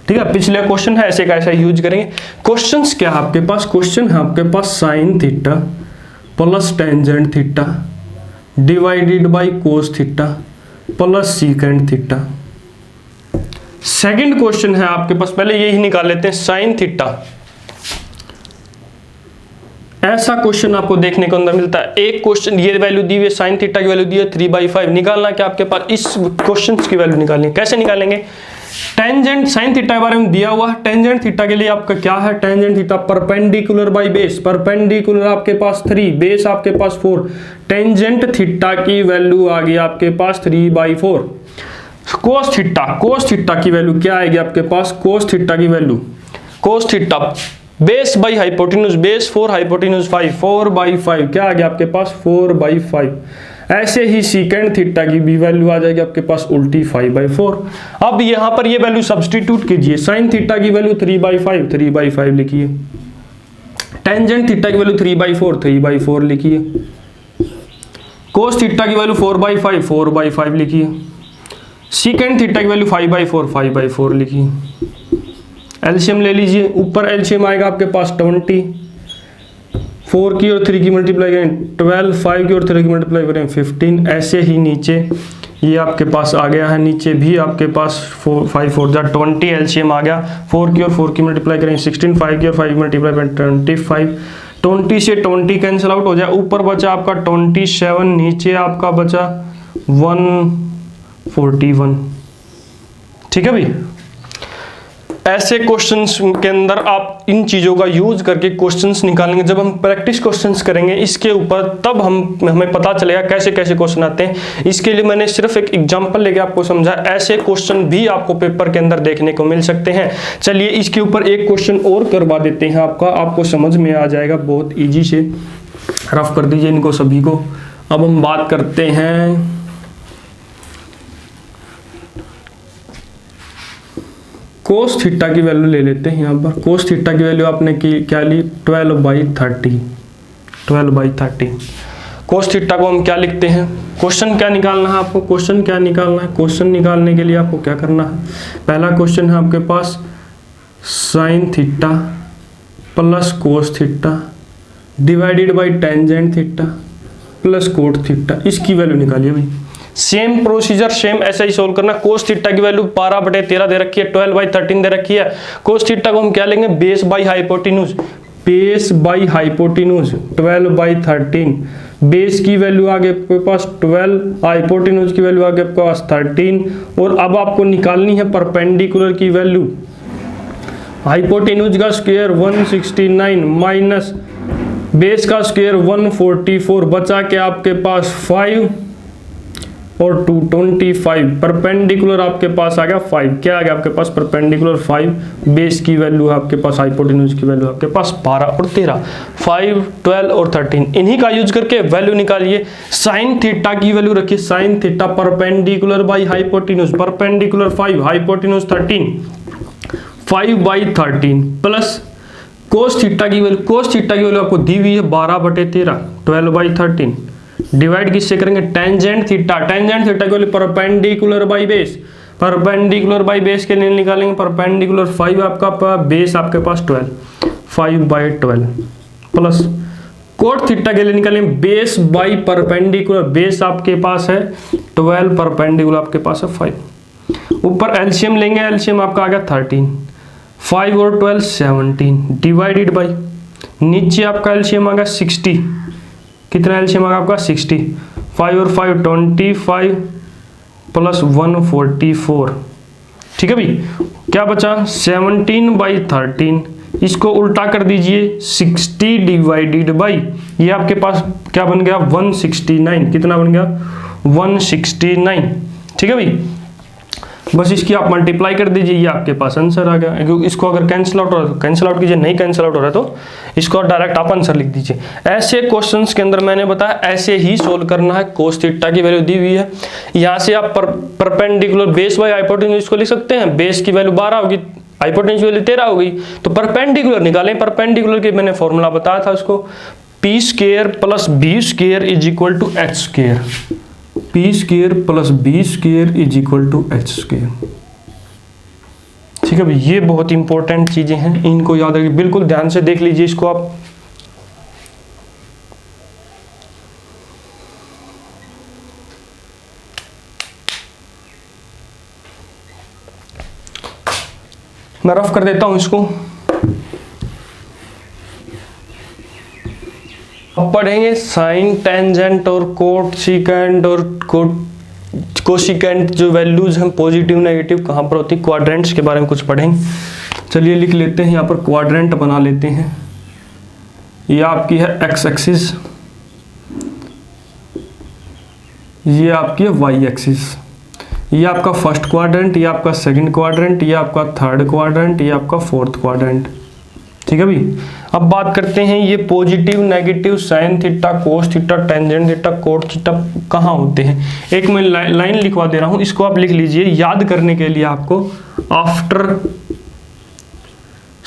ठीक है। पिछले क्वेश्चन है ऐसे कैसा यूज करेंगे। क्वेश्चंस क्या है आपके पास? क्वेश्चन है आपके पास sine theta plus tangent theta divided by cos theta plus secant theta. Second question है आपके पास, पहले यही निकाल लेते हैं, साइन थीटा ऐसा क्वेश्चन आपको देखने को अंदर मिलता है। एक क्वेश्चन ये वैल्यू दी हुई है, साइन थीटा की वैल्यू दी है 3/5, निकालना क्या आपके पास, इस क्वेश्चन की वैल्यू निकालनी है। कैसे निकालेंगे, टेंजेंट साइन थीटा के बारे में दिया हुआ है, टेंजेंट थीटा के लिए आपका क्या है, tangent theta perpendicular by base, perpendicular आपके पास 3, बेस आपके पास 4, टेंजेंट थीटा की वैल्यू आ गई आपके पास 3/4। कोस थीटा की वैल्यू क्या आएगी आपके पास, कोस थीटा की value, cos theta base by hypotenuse, base 4 hypotenuse 5, 4/5 क्या आ गया आपके पास 4/5। ऐसे ही सीकेंड थीटा की भी वैल्यू आ जाएगी आपके पास उल्टी 5/4। अब यहां पर ये वैल्यू सब्सटीट्यूट कीजिए, साइन थीटा की वैल्यू 3/5 लिखिए, टेंजेंट थीटा की वैल्यू 3/4 लिखिए, कोस थीटा की वैल्यू 4/5 लिखिए, सीकेंड थीटा की वैल्यू 5/4 लिखिए। एलसीएम ले लीजिए, ऊपर एलसीएम आएगा आपके पास 20, 4 की और 3 की मल्टीप्लाई करें 12, 5 की और 3 की मल्टीप्लाई करें 15। ऐसे ही नीचे ये आपके पास आ गया है, नीचे भी आपके पास 5 4 जा 20 एलसीएम आ गया, 4 की और 4 की मल्टीप्लाई करें 16, 5 की और 5 की मल्टीप्लाई करें 25, 20 से 20 कैंसिल आउट हो जाए, ऊपर बचा आपका 27, नीचे आपका बचा 141। ठीक है भाई, ऐसे क्वेश्चंस के अंदर आप इन चीज़ों का यूज करके क्वेश्चंस निकालेंगे। जब हम प्रैक्टिस क्वेश्चंस करेंगे इसके ऊपर, तब हमें पता चलेगा कैसे कैसे क्वेश्चन आते हैं। इसके लिए मैंने सिर्फ एक एग्जांपल लेके आपको समझा, ऐसे क्वेश्चन भी आपको पेपर के अंदर देखने को मिल सकते हैं। चलिए इसके ऊपर एक क्वेश्चन और करवा देते हैं, आपको समझ में आ जाएगा, बहुत ईजी से। रफ कर दीजिए इनको सभी को। अब हम बात करते हैं कोस थीटा की वैल्यू ले लेते हैं। यहाँ पर कोस थीटा की वैल्यू आपने क्या ली, 12/30। कोस थीटा को हम क्या लिखते हैं, क्वेश्चन क्या निकालना है आपको, क्वेश्चन निकालने के लिए आपको क्या करना है, पहला क्वेश्चन है आपके पास sine theta plus cos theta divided by tangent theta plus cot theta, इसकी वैल्यू निकालिए भाई। सेम प्रोसीजर, सेम ऐसा ही सोल्व करना। कोस थीटा की वैल्यू 12/13 दे रखी है, 12/13 दे रखी है। कोस थीटा को हम क्या लेंगे, बेस बाई हाइपोटेन्यूज, 12/13, बेस की वैल्यू आगे आपके पास 12, हाइपोटेन्यूज की वैल्यू आगे आपके पास 13। और अब आपको निकालनी है परपेंडिकुलर की वैल्यू, हाइपोटेन्यूज का स्क्वायर 169 माइनस बेस का स्क्वायर 144, बचा के आपके पास 5 और 225, परपेंडिकुलर आपके पास आ गया 5, क्या आ गया आपके पास परपेंडिकुलर 5, बेस की वैल्यू है आपके पास, हाइपोटेन्यूज की वैल्यू आपके पास 12 और 13, 5, 12 और 13, इन्हीं का यूज करके वैल्यू निकालिए। साइन थीटा की वैल्यू रखिए, sine theta perpendicular by hypotenuse, perpendicular 5, hypotenuse 13, 5/13 plus cos theta की वैल्यू, कोस थीटा की वैल्यू आपको दी हुई है 12/13, 12/13 डिवाइड किससे करेंगे, टेंजेंट थीटा की value perpendicular by base, perpendicular by base के लिए निकालेंगे परपेंडिकुलर 5 आपका, बेस आपके पास 12, 5/12 प्लस कोट थीटा के लिए निकालेंगे बेस बाई परपेंडिकुलर, बेस आपके पास है 12, परपेंडिकुलर आपके पास है 5, ऊपर एलसीएम लेंगे, एलसीएम आपका आ गया 13, 5 और 12 17 डिवाइडेड बाई, नीचे आपका एलसीएम आ गया 60, कितना एलसीएम आ गया आपका 60, 5 और 5 25 प्लस 144। ठीक है भाई, क्या बचा 17/13, इसको उल्टा कर दीजिए 60 डिवाइडेड बाई, ये आपके पास क्या बन गया 169, कितना बन गया 169। ठीक है भाई, बस इसकी आप मल्टीप्लाई कर दीजिए, ये आपके पास आंसर आ गया। इसको अगर कैंसिल आउट हो रहा है तो कैंसिल आउट कीजिए, नहीं कैंसिल आउट हो रहा है तो इसको डायरेक्ट आप आंसर लिख दीजिए। ऐसे क्वेश्चंस के अंदर मैंने बताया ऐसे ही सोल्व करना है। कोस थीटा की वैल्यू दी हुई है, यहाँ से आप परपेंडिकुलर बेस बाई हाइपोटेन्यूज को लिख सकते हैं, बेस की वैल्यू 12 होगी, हाइपोटेन्यूज की वैल्यू 13 होगी, तो परपेंडिकुलर निकालें। परपेंडिकुलर के मैंने फॉर्मूला बताया था उसको, P square plus B square is equal to H square, P square plus B square is equal to H square. ठीक है भाई, ये बहुत इंपॉर्टेंट चीजें हैं, इनको याद रखिए, बिल्कुल ध्यान से देख लीजिए इसको आप। मैं रफ कर देता हूं इसको। अब पढ़ेंगे साइन, टेंजेंट और कोट सीकेंट और कोसिकेंट जो वैल्यूज हैं पॉजिटिव नेगेटिव कहाँ पर होती है, क्वाड्रेंट्स के बारे में कुछ पढ़ेंगे। चलिए लिख लेते हैं, यहाँ पर क्वाड्रेंट बना लेते हैं। ये आपकी है एक्स एक्सिस, ये आपकी है वाई एक्सिस। ये आपका फर्स्ट क्वाड्रेंट, ये आपका सेकंड क्वाड्रेंट, ये आपका थर्ड क्वाड्रेंट, ये आपका फोर्थ क्वाड्रेंट। ठीक है भाई। अब बात करते हैं ये positive negative sine theta cos theta tangent theta cot theta कहाँ होते हैं। एक मैं लाइन लिखवा दे रहा हूं, इसको आप लिख लीजिए याद करने के लिए आपको। आफ्टर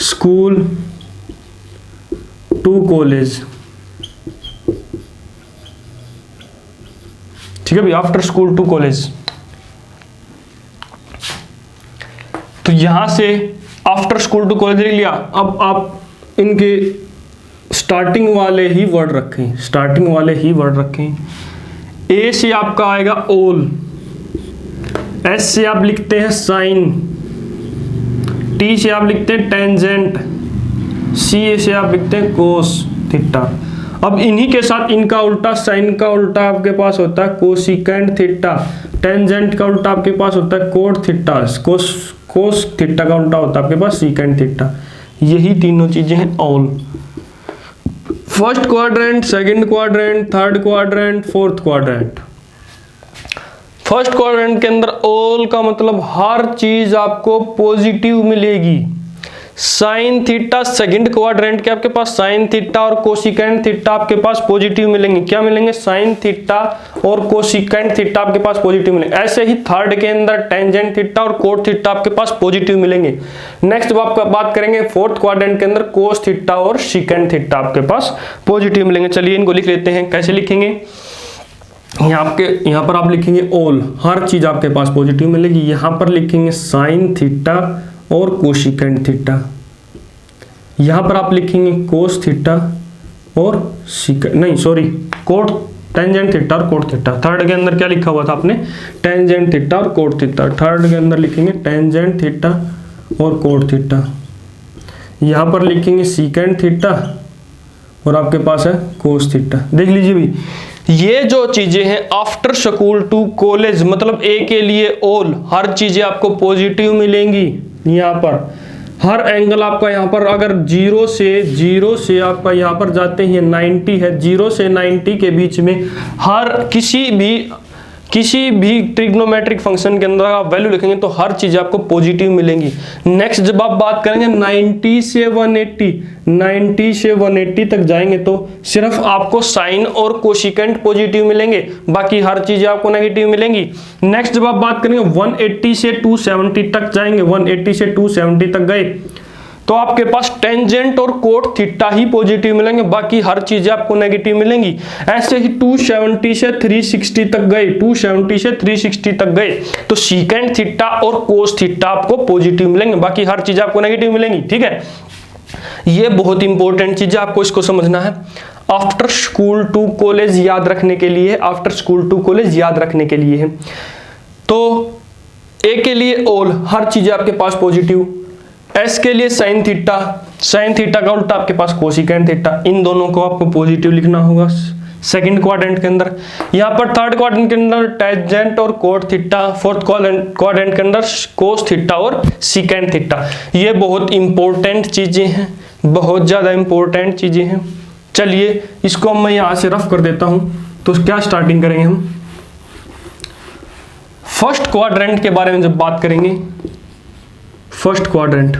स्कूल टू कॉलेज, ठीक है भाई, आफ्टर स्कूल टू कॉलेज। तो यहां से आफ्टर स्कूल टू कॉलेज लिया। अब आप इनके स्टार्टिंग वाले ही वर्ड रखें, स्टार्टिंग वाले ही वर्ड रखें। ए से आपका आएगा ऑल, एस से आप लिखते हैं साइन, टी से आप लिखते हैं टेंजेंट, सी से आप लिखते हैं कोस थीटा। अब इन्हीं के साथ इनका उल्टा, साइन का उल्टा आपके पास होता है कोसिकेंट थीटा, टेंजेंट का उल्टा आपके पास होता है कोट थीटा, कोस थीटा का उल्टा होता है आपके पास सीकेंट थीटा। यही तीनों चीजें हैं all. First quadrant, second quadrant, third quadrant, fourth quadrant. First quadrant के अंदर ऑल का मतलब हर चीज आपको पॉजिटिव मिलेगी। साइन थीटा सेकंड क्वाड्रेंट के आपके पास साइन थीटा और कोसिकेंट थीटा आपके पास पॉजिटिव मिलेंगे। क्या मिलेंगे? साइन थीटा और कोसिकेंट थीटा आपके पास पॉजिटिव मिलेंगे। ऐसे ही थर्ड के अंदर टेंजेंट थीटा और कोट थीटा आपके पास पॉजिटिव मिलेंगे। नेक्स्ट बात करेंगे फोर्थ क्वाड्रेंट के अंदर कोस थीटा और सिकेंट थीटा आपके पास पॉजिटिव मिलेंगे। चलिए इनको लिख लेते हैं। कैसे लिखेंगे? यहाँ पर आप लिखेंगे ऑल, हर चीज आपके पास पॉजिटिव मिलेगी। यहाँ पर लिखेंगे साइन थीटा और कोसिकेंट थीटा। यहां पर आप लिखेंगे कोस थीटा और कोट टेंजेंट थीटा और कोट थीटा। थर्ड के अंदर क्या लिखा हुआ था आपने? टेंजेंट थीटा और कोट थीटा। थर्ड के अंदर लिखेंगे टेंजेंट थीटा और कोट थीटा। यहां पर लिखेंगे सीकेंट थीटा और आपके पास है कोस थीटा। देख लीजिए भाई, ये जो चीजें हैं आफ्टर स्कूल टू कॉलेज, मतलब ए के लिए ऑल, हर चीजें आपको पॉजिटिव मिलेंगी। यहाँ पर हर एंगल आपका, यहाँ पर अगर जीरो से आपका यहाँ पर जाते हैं 90 है, 0 से 90 के बीच में हर किसी भी ट्रिग्नोमेट्रिक फंक्शन के अंदर आप वैल्यू लिखेंगे तो हर चीज आपको पॉजिटिव मिलेंगी। नेक्स्ट जब आप बात करेंगे 90 से 180 तक जाएंगे तो सिर्फ आपको साइन और कोसिकेंट पॉजिटिव मिलेंगे, बाकी हर चीजें आपको नेगेटिव मिलेंगी। नेक्स्ट जब आप बात करेंगे 180 से 270 तक जाएंगे, 180 से 270 तक गए तो आपके पास टेंजेंट और कोट थीटा ही पॉजिटिव मिलेंगे, बाकी हर चीजें आपको नेगेटिव मिलेंगी। ऐसे ही 270 से 360 तक गए, 270 से 360 तक गए तो सीकेंट थीटा और कोस थीटा आपको पॉजिटिव मिलेंगे, बाकी हर चीज आपको नेगेटिव मिलेंगी। ठीक है, ये बहुत इंपॉर्टेंट चीज है, आपको इसको समझना है। आफ्टर स्कूल टू कॉलेज याद रखने के लिए, आफ्टर स्कूल टू कॉलेज याद रखने के लिए है। तो ए के लिए ऑल, हर चीज आपके पास पॉजिटिव। एस के लिए साइन थीटा का उल्टा आपके पास कोसिकेंट थीटा। इन दोनों को आपको पॉजिटिव लिखना होगा सेकंड क्वाड्रेंट के अंदर। यहाँ पर थर्ड क्वाड्रेंट के अंदर टेंजेंट और कोट थीटा, फोर्थ क्वाड्रेंट के अंदर कोस थीटा और सिकेंट थीटा। ये बहुत इंपॉर्टेंट चीजें हैं, बहुत ज्यादा इंपॉर्टेंट चीजें हैं। चलिए इसको मैं यहाँ से रफ कर देता हूँ। तो क्या स्टार्टिंग करेंगे हम? फर्स्ट क्वाड्रेंट के बारे में जब बात करेंगे, first quadrant,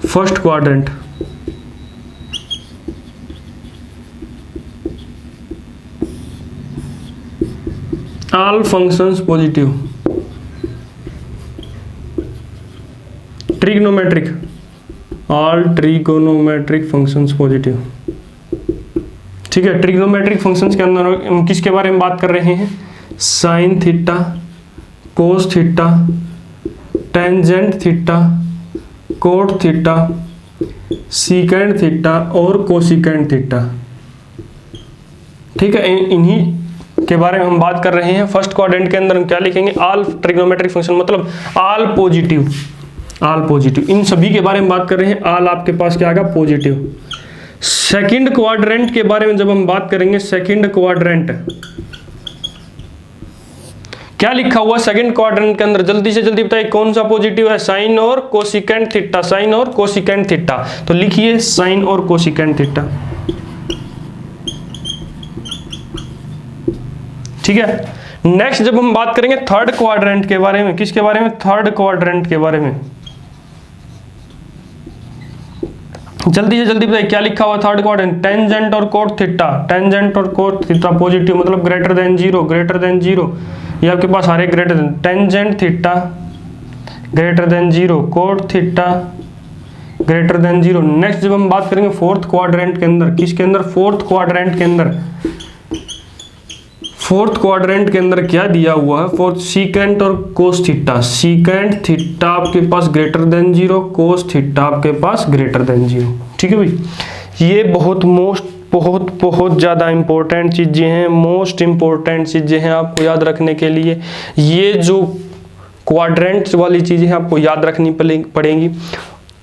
first quadrant all functions positive, trigonometric, all trigonometric functions positive. ठीक है, ट्रिग्नोमेट्रिक फंक्शंस के अंदर हम किसके बारे में बात कर रहे हैं? Sine theta, cos theta, tangent theta, cot theta, secant theta और कोसिकेंट थीटा। ठीक है, इन्हीं के बारे में हम बात कर रहे हैं। फर्स्ट क्वाड्रेंट के अंदर हम क्या लिखेंगे, ऑल ट्रिग्नोमेट्रिक फंक्शन, मतलब ऑल पॉजिटिव, ऑल पॉजिटिव, इन सभी के बारे में बात कर रहे हैं। ऑल आपके पास क्या आएगा, पॉजिटिव। सेकंड क्वाड्रेंट के बारे में जब हम बात करेंगे, सेकंड क्वाड्रेंट क्या लिखा हुआ सेकंड क्वाड्रेंट के अंदर, जल्दी से जल्दी बताइए कौन सा पॉजिटिव है, साइन और कोसिकेंट थीटा, साइन और कोसिकेंट थीटा। तो लिखिए साइन और कोसिकेंट थीटा, ठीक है। नेक्स्ट जब हम बात करेंगे थर्ड क्वाड्रेंट के बारे में, किसके बारे में, थर्ड क्वाड्रेंट के बारे में, जल्दी से जल्दी बताइए क्या लिखा हुआ थर्ड क्वाड्रेंट, टेंजेंट और कोट थीटा, टेंजेंट और कोट थीटा पॉजिटिव, मतलब greater than zero, greater than zero, ये आपके पास आ रहे greater than, tangent theta greater than zero, cot theta greater than zero. Next जब हम बात करेंगे फोर्थ क्वाड्रेंट के अंदर, किसके अंदर, फोर्थ क्वाड्रेंट के अंदर, फोर्थ क्वाड्रेंट के अंदर क्या दिया हुआ है, फोर्थ सीकेंट और कोस थीटा, सीकेंट थीटा आपके पास greater than zero, cos theta आपके पास ग्रेटर देन जीरो, ठीक है भाई। ये बहुत ज़्यादा इंपॉर्टेंट चीज़ें हैं, मोस्ट इंपॉर्टेंट चीज़ें हैं आपको याद रखने के लिए। ये जो क्वाड्रेंट्स वाली चीज़ें हैं आपको याद रखनी पड़ेंगी।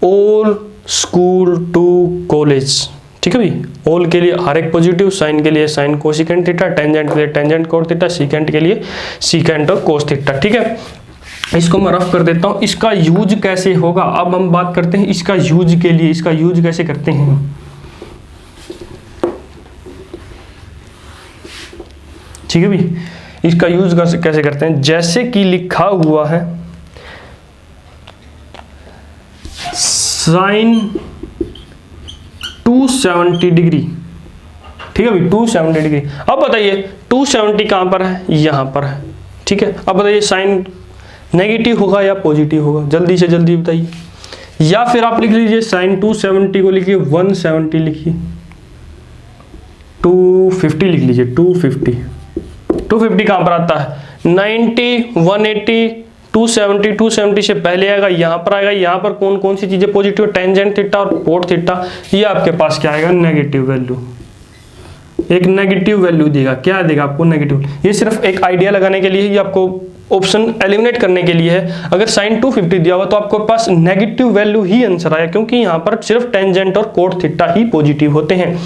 ऑल स्कूल टू कॉलेज, ठीक है भाई। ऑल के लिए हर एक पॉजिटिव, साइन के लिए साइन कोसिकेंट थीटा, टेंजेंट के लिए टेंजेंट कोट थीटा, सीकेंट के लिए सीकेंट और कोस थीटा, ठीक है। इसको मैं रफ कर देता हूँ। इसका यूज कैसे होगा, अब हम बात करते हैं इसका यूज के लिए, इसका यूज कैसे करते हैं, ठीक है भाई। इसका यूज कैसे करते हैं, जैसे कि लिखा हुआ है साइन 270 डिग्री, ठीक है भाई, 270 डिग्री। अब बताइए 270 कहां पर है, यहां पर है, ठीक है। अब बताइए साइन नेगेटिव होगा या पॉजिटिव होगा, जल्दी से जल्दी बताइए। या फिर आप लिख लीजिए साइन 270 को लिखिए 170 लिखिए, 250 लिख लीजिए, 250 कहां पर आता है, 90, 180, 270 से पहले आएगा, यहां पर आएगा। यहां पर कौन कौन सी चीजें पॉजिटिव, टेंजेंट थीटा और कोट थीटा। ये आपके पास क्या आएगा, नेगेटिव वैल्यू, एक नेगेटिव वैल्यू देगा। क्या देगा आपको, नेगेटिव। ये सिर्फ एक आइडिया लगाने के लिए, ये आपको ऑप्शन एलिमिनेट करने के लिए है। अगर साइन 250 दिया हुआ तो आपको पास नेगेटिव वैल्यू ही आंसर आया, क्योंकि यहां पर सिर्फ टेंजेंट और कोट थीटा ही पॉजिटिव होते हैं,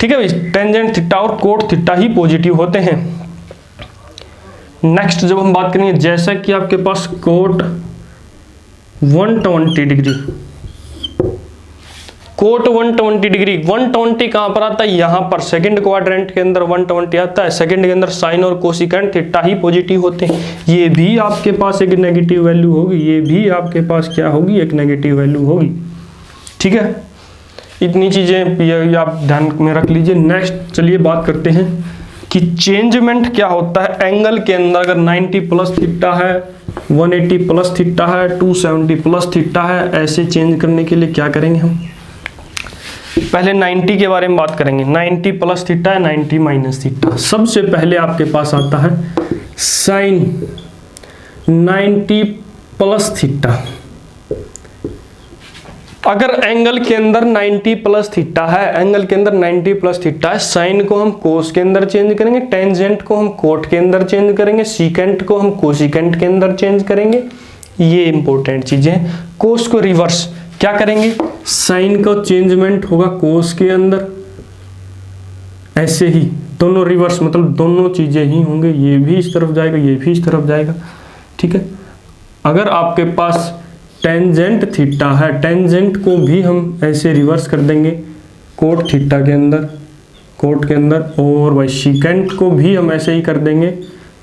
ठीक है भाई। टेंजेंट थीटा और कोट थीटा ही पॉजिटिव होते हैं। नेक्स्ट जब हम बात करेंगे, जैसा कि आपके पास कोट 120 डिग्री, कोट 120 डिग्री, 120 कहां पर आता है, यहां पर सेकंड क्वाड्रेंट के अंदर 120 आता है। सेकंड के अंदर साइन और कोसिकेंट थीटा ही पॉजिटिव होते हैं। ये भी आपके पास एक नेगेटिव वैल्यू होगी, ये भी आपके पास क्या होगी, एक नेगेटिव वैल्यू होगी, ठीक है। इतनी चीजें ये आप ध्यान में रख लीजिए। नेक्स्ट चलिए बात करते हैं कि चेंजमेंट क्या होता है एंगल के अंदर। अगर 90 प्लस थीटा है, 180 प्लस थीटा है, 270 प्लस थीटा है, ऐसे चेंज करने के लिए क्या करेंगे हम, पहले 90 के बारे में बात करेंगे। 90 प्लस थीटा है, 90 माइनस थीटा। सबसे पहले आपके पास आता है साइन 90 प्लस थीटा। अगर एंगल के अंदर 90 प्लस थीटा है, एंगल के अंदर 90 प्लस थीटा है, साइन को हम कोस के अंदर चेंज करेंगे, टेंजेंट को हम कोट के अंदर चेंज करेंगे, सीकेंट को हम कोसिकेंट के अंदर चेंज करेंगे। ये इंपॉर्टेंट चीजें। कोस को रिवर्स क्या करेंगे, साइन का चेंजमेंट होगा कोस के अंदर, ऐसे ही दोनों रिवर्स, मतलब दोनों चीजें ही होंगे। ये भी इस तरफ जाएगा, ये भी इस तरफ जाएगा, ठीक है। अगर आपके पास टेंजेंट थीटा है, टेंजेंट को भी हम ऐसे रिवर्स कर देंगे कोट थीटा के अंदर, कोट के अंदर, और भाई सीकेंट को भी हम ऐसे ही कर देंगे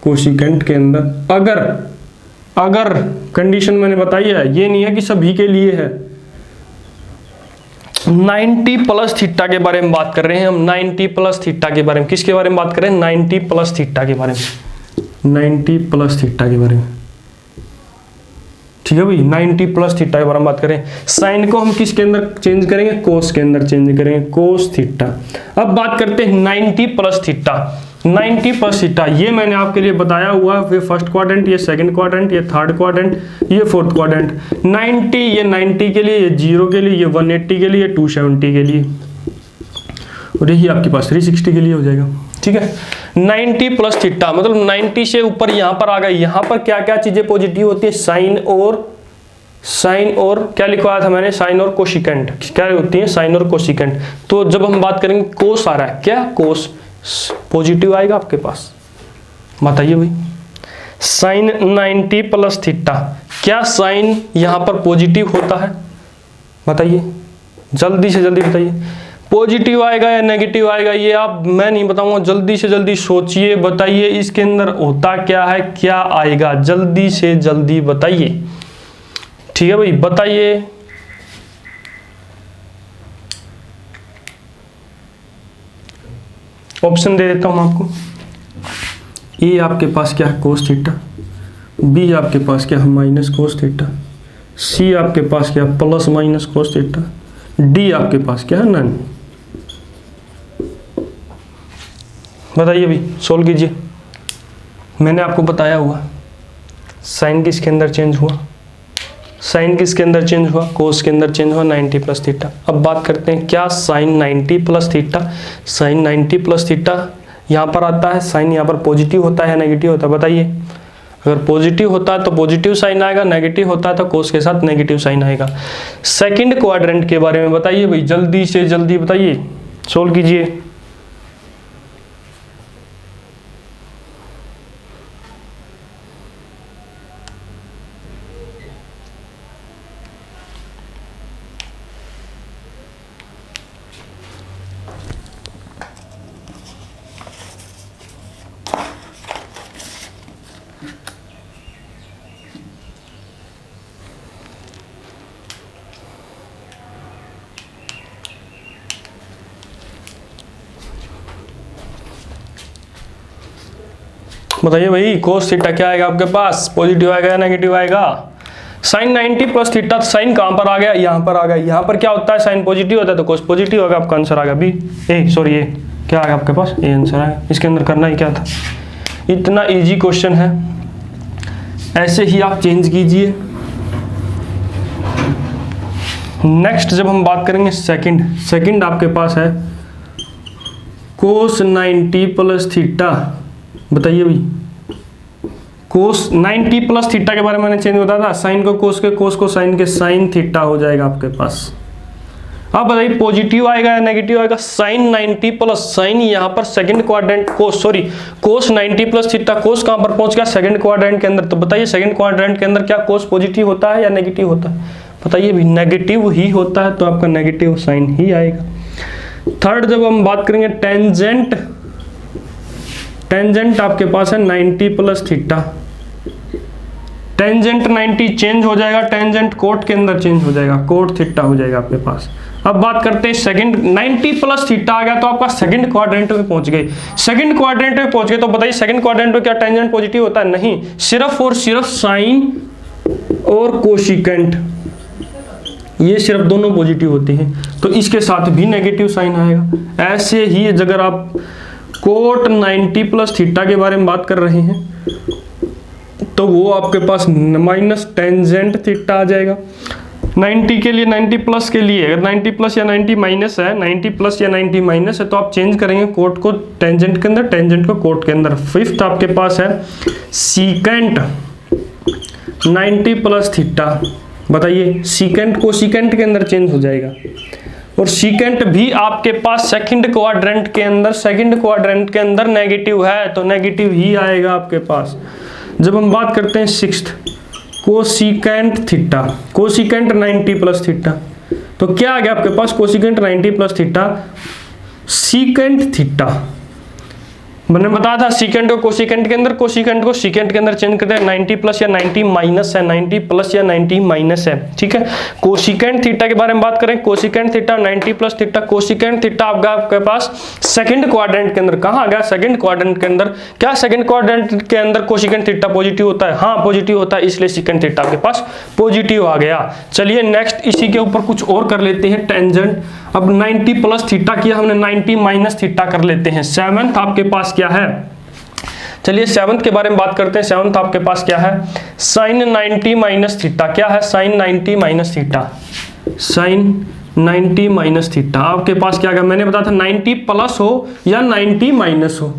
कोसिकेंट के अंदर। अगर कंडीशन मैंने बताई है, ये नहीं है कि सभी के लिए है। 90 प्लस थीटा के बारे में बात कर रहे हैं हम, 90 प्लस थीटा के बारे में। किसके बारे में बात कर रहे हैं, 90 प्लस थीटा के बारे में, 90 प्लस थीटा के बारे में, ठीक है भाई। 90 प्लस थीटा के बारे में बात करें, साइन को हम किसके अंदर चेंज करेंगे, कोस के अंदर चेंज करेंगे, कोस थीटा। अब बात करते हैं 90 प्लस थीटा। 90 प्लस थीटा ये मैंने आपके लिए बताया हुआ है, फर्स्ट क्वाड्रेंट, ये सेकंड क्वाड्रेंट, ये थर्ड क्वाड्रेंट, ये फोर्थ क्वाड्रेंट। 90 ये 90 के लिए, ये 0 के लिए, ये 180 के लिए, 270 के लिए, और यही आपके पास 360 के लिए हो जाएगा, ठीक है। 90 प्लस थीटा, मतलब 90 से ऊपर यहां पर आ गए। यहां पर क्या क्या चीजें पॉजिटिव होती है, साइन और क्या लिखवाया था मैंने, साइन और कोशिकेंट क्या होती है, साइन और कोशिकेंट। तो जब हम बात करेंगे कोस आ रहा है, क्या कोस पॉजिटिव आएगा आपके पास, बताइए भाई। साइन 90 प्लस थीटा, क्या साइन यहां पर पॉजिटिव होता है, बताइए जल्दी से जल्दी बताइए। पॉजिटिव आएगा या नेगेटिव आएगा, ये आप, मैं नहीं बताऊंगा, जल्दी से जल्दी सोचिए, बताइए इसके अंदर होता क्या है, क्या आएगा, जल्दी से जल्दी बताइए। ठीक है भाई, बताइए। ऑप्शन दे देता हूं आपको। ए आपके पास क्या है, कोस थीटा। बी आपके पास क्या है, माइनस कोस थीटा। सी आपके पास क्या है, plus minus cos theta. D आपके पास क्या है, नन। बताइए भाई, सोल्व कीजिए। मैंने आपको बताया हुआ साइन किसके अंदर चेंज हुआ, साइन किसके अंदर चेंज हुआ, कोस के अंदर चेंज हुआ, 90 प्लस थीटा। अब बात करते हैं क्या sine 90 plus theta, sine 90 plus theta यहाँ पर आता है, साइन यहाँ पर पॉजिटिव होता है नेगेटिव होता है, बताइए। अगर पॉजिटिव होता है तो पॉजिटिव साइन आएगा, नेगेटिव होता है तो कोस के साथ नेगेटिव साइन आएगा। सेकंड क्वाड्रेंट के बारे में बताइए भाई, जल्दी से जल्दी बताइए, सोल्व कीजिए। बताइए भाई, कोस थीटा क्या आएगा आपके पास, पॉजिटिव आएगा या नेगेटिव आएगा। साइन 90 प्लस थीटा, साइन कहां पर आ गया, यहां पर आ गया। यहां पर क्या होता है, साइन पॉजिटिव होता है तो कोस पॉजिटिव होगा। आपका आंसर आ गया बी, ये क्या आ गया आपके पास, ए आंसर आ गया। इसके अंदर करना ही क्या था, इतना इजी क्वेश्चन है, ऐसे ही आप चेंज कीजिए। नेक्स्ट जब हम बात करेंगे सेकंड आपके पास है कोस 90 प्लस थीटा। बताइए भाई, कोस 90 प्लस थीटा के बारे में मैंने चेंज बताया था, साइन को कोस के, कोस को साइन के, साइन थीटा हो जाएगा आपके पास। अब बताइए पॉजिटिव आएगा या नेगेटिव आएगा, साइन 90 प्लस, साइन यहाँ पर सेकंड क्वाड्रेंट, कोस 90 प्लस थीटा, कोस कहां पर पहुंच गया, सेकंड क्वाड्रेंट के अंदर। तो बताइए सेकंड क्वाड्रेंट के अंदर क्या कोस पॉजिटिव होता है या नेगेटिव होता है, बताइए भी। नेगेटिव ही होता है तो आपका नेगेटिव साइन ही आएगा। थर्ड जब हम बात करेंगे टेंजेंट आपके पास है 90 प्लस थीटा। टेंजेंट 90 चेंज हो जाएगा, टेंजेंट कोट के अंदर चेंज हो जाएगा, कोट थीटा हो जाएगा आपके पास। अब बात करते हैं सेकंड, 90 प्लस थीटा आ गया तो आपका सेकंड क्वाड्रेंट में पहुंच गए। सेकंड क्वाड्रेंट में पहुंच गए तो बताइए सेकंड क्वाड्रेंट में क्या टेंजेंट पॉजिटिव होता है, नहीं, सिर्फ और सिर्फ साइन और कोशिकेंट, ये सिर्फ दोनों पॉजिटिव होते हैं तो इसके साथ भी नेगेटिव साइन आएगा। ऐसे ही अगर आप कोट 90 प्लस थीटा के बारे में बात कर रहे हैं तो वो आपके पास माइनस टेंजेंट थीटा आ जाएगा। 90 के लिए, 90 प्लस के लिए, अगर 90 प्लस या 90 माइनस है, 90 प्लस या 90 माइनस है तो आप चेंज करेंगे कोट को टेंजेंट के अंदर, टेंजेंट को कोट के अंदर। फिफ्थ आपके पास है सीकेंट 90 प्लस थीटा। बताइए सीकेंट को सीकेंट के अंदर चेंज हो जाएगा और सीकेंट भी आपके पास सेकंड क्वाड्रेंट के अंदर नेगेटिव है तो नेगेटिव ही आएगा आपके पास। जब हम बात करते हैं sixth cosecant theta, cosecant 90 plus theta, तो क्या आ गया आपके पास, cosecant 90 plus theta secant theta. मैंने बताया था सीकेंट को कोसिकेंट के अंदर, कोसिकेंट को सीकेंट के अंदर चेंज करते हैं। 90 प्लस या 90 माइनस है, 90 प्लस या 90 माइनस है, ठीक है। कोसिकेंट थीटा के बारे में बात करें, cosecant theta 90 plus theta, cosecant theta आपके पास सेकंड क्वाड्रेंट के अंदर। कहाँ आ गया, सेकंड क्वाड्रेंट के अंदर। क्या सेकंड क्वाड्रेंट के अंदर कोसिकेंट थीटा पॉजिटिव होता है, हाँ पॉजिटिव होता है, इसलिए सेकंड थीटा आपके पास पॉजिटिव आ गया। चलिए नेक्स्ट इसी के ऊपर कुछ और कर लेते हैं, टेंजेंट। अब 90 प्लस थीटा किया हमने, 90 माइनस थीटा कर लेते हैं। सेवंथ आपके पास क्या है, चलिए सेवंथ के बारे में बात करते हैं। सेवंथ आपके पास क्या है, साइन 90 माइनस थीटा। क्या है, sine 90 minus theta, sine 90 minus theta आपके पास क्या है। मैंने बताया था 90 प्लस हो या 90 माइनस हो,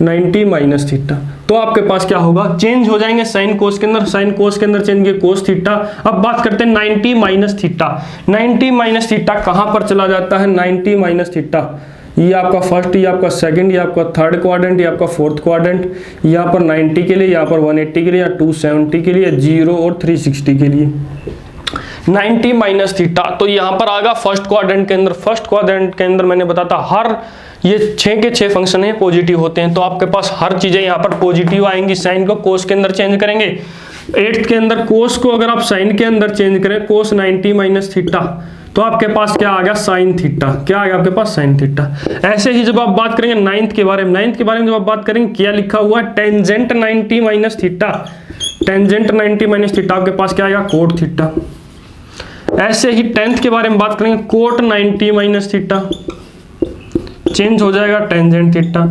90 माइनस थीटा। तो आपके पास क्या होगा, चेंज हो जाएंगे साइन कोस के अंदर, साइन कोस के अंदर चेंज के कोस थीटा। अब बात करते हैं 90 माइनस थीटा। 90 माइनस थीटा कहां पर चला जाता है, 90 माइनस थीटा ये आपका फर्स्ट, ये आपका सेकंड, ये आपका थर्ड क्वाड्रेंट, ये आपका फोर्थ क्वाड्रेंट, यहाँ पर 90 के लिए, यहाँ पर 180 के लिए, या 270 के लिए, 0 और 360 के लिए। 90 माइनस थीटा तो यहाँ पर आएगा फर्स्ट क्वाड्रेंट के अंदर। फर्स्ट क्वाड्रेंट के अंदर मैंने बताता हर ये 6 के 6 फंक्शन है पॉजिटिव होते हैं, तो आपके पास हर चीजें यहाँ पर पॉजिटिव आएंगी। साइन को कोस के अंदर चेंज करेंगे, 8th के अंदर कोस को अगर आप साइन के अंदर चेंज करें, कोस 90 माइनस थीटा, तो आपके पास क्या आ गया, साइन थीटा। क्या आ गया आपके पास, साइन थीटा। ऐसे ही जब आप बात करेंगे 9th के बारे में, 9th के बारे में जब आप बात करेंगे, क्या लिखा हुआ है, tangent 90 minus theta. Tangent 90 minus theta आपके पास क्या आएगा, कोट थीटा। ऐसे ही 10th के बारे में बात करेंगे, कोट 90 माइनस थीटा, चेंज हो जाएगा टेंजेंट थीटा।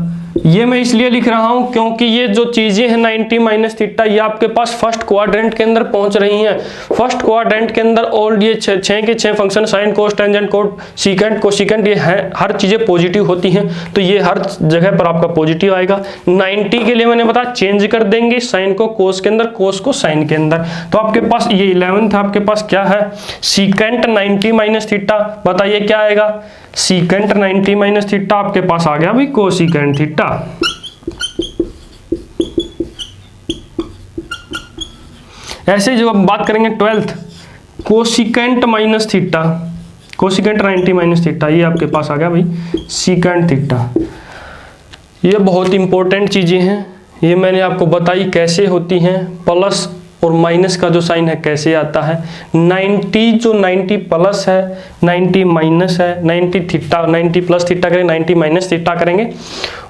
ये मैं इसलिए लिख रहा हूं क्योंकि ये जो चीजें हैं 90 माइनस थीटा, ये आपके पास फर्स्ट क्वाड्रेंट के अंदर पहुंच रही हैं। फर्स्ट क्वाड्रेंट के अंदर और ये 6 के 6 function, sine cos tangent cot secant cosecant, ये हर चीजें पॉजिटिव होती हैं, तो ये हर जगह पर आपका पॉजिटिव आएगा। 90 के लिए मैंने बताया चेंज कर देंगे साइन को कोस के अंदर, कोस को साइन के अंदर, तो आपके पास ये 11th आपके पास क्या है, सीकेंट 90 माइनस थीटा। बताइए क्या आएगा, सीकेंट 90 माइनस थीटा आपके पास आ गया भाई कोसिकेंट थीटा। ऐसे जब हम बात करेंगे 12th, cosecant minus theta, cosecant 90 minus theta, ये आपके पास आ गया भाई सीकेंट थीटा। ये बहुत इंपॉर्टेंट चीजें हैं, ये मैंने आपको बताई कैसे होती हैं। प्लस और माइनस का जो साइन है कैसे आता है, 90 जो 90 प्लस है, 90 माइनस है, 90 थीटा, 90 प्लस थीटा करेंगे, 90 माइनस थीटा करेंगे,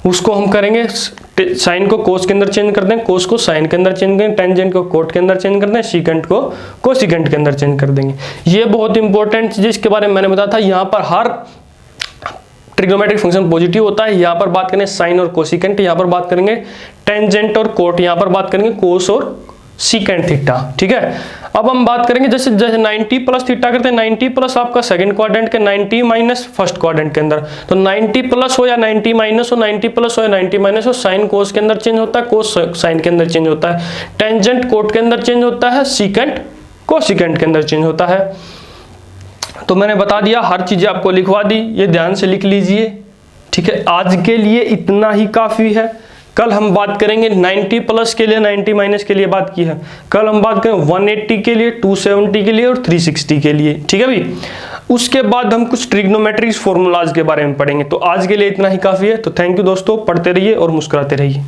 उसको हम करेंगे साइन को कोस के अंदर चेंज कर दें, कोस को साइन के अंदर चेंज करें, टेंजेंट को कोट के अंदर चेंज कर दें, सीकेंट को कोसिकेंट के अंदर चेंज कर देंगे। ये बहुत इंपॉर्टेंट चीज इसके बारे में मैंने बताया था। यहाँ पर हर ट्रिग्नोमेट्रिक फंक्शन पॉजिटिव होता है। यहाँ पर बात करेंगे साइन और कोसिकेंट, यहाँ पर बात करेंगे टेंजेंट और कोट, यहाँ पर बात करेंगे कोस और सीकेंट थीटा। ठीक है, अब हम बात करेंगे जैसे 90 प्लस थीटा करते हैं, 90 प्लस आपका सेकंड क्वाड्रेंट के, 90 माइनस फर्स्ट क्वाड्रेंट के अंदर, तो 90 प्लस हो या 90 माइनस हो, 90 प्लस हो या 90 माइनस हो, साइन कोस के अंदर चेंज होता है, कोस साइन के अंदर चेंज होता है, टेंजेंट कोट के अंदर चेंज होता है, सीकेंट कोसिकेंट के अंदर चेंज होता है। तो मैंने बता दिया, हर चीजें आपको लिखवा दी, ये ध्यान से लिख लीजिए। ठीक है, आज के लिए इतना ही काफी है। कल हम बात करेंगे 90 प्लस के लिए, 90 माइनस के लिए बात की है। कल हम बात करेंगे 180 के लिए, 270 के लिए और 360 के लिए। ठीक है भाई, उसके बाद हम कुछ ट्रिग्नोमेट्रिक फॉर्मूलाज के बारे में पढ़ेंगे। तो आज के लिए इतना ही काफी है। तो थैंक यू दोस्तों, पढ़ते रहिए और मुस्कुराते रहिए।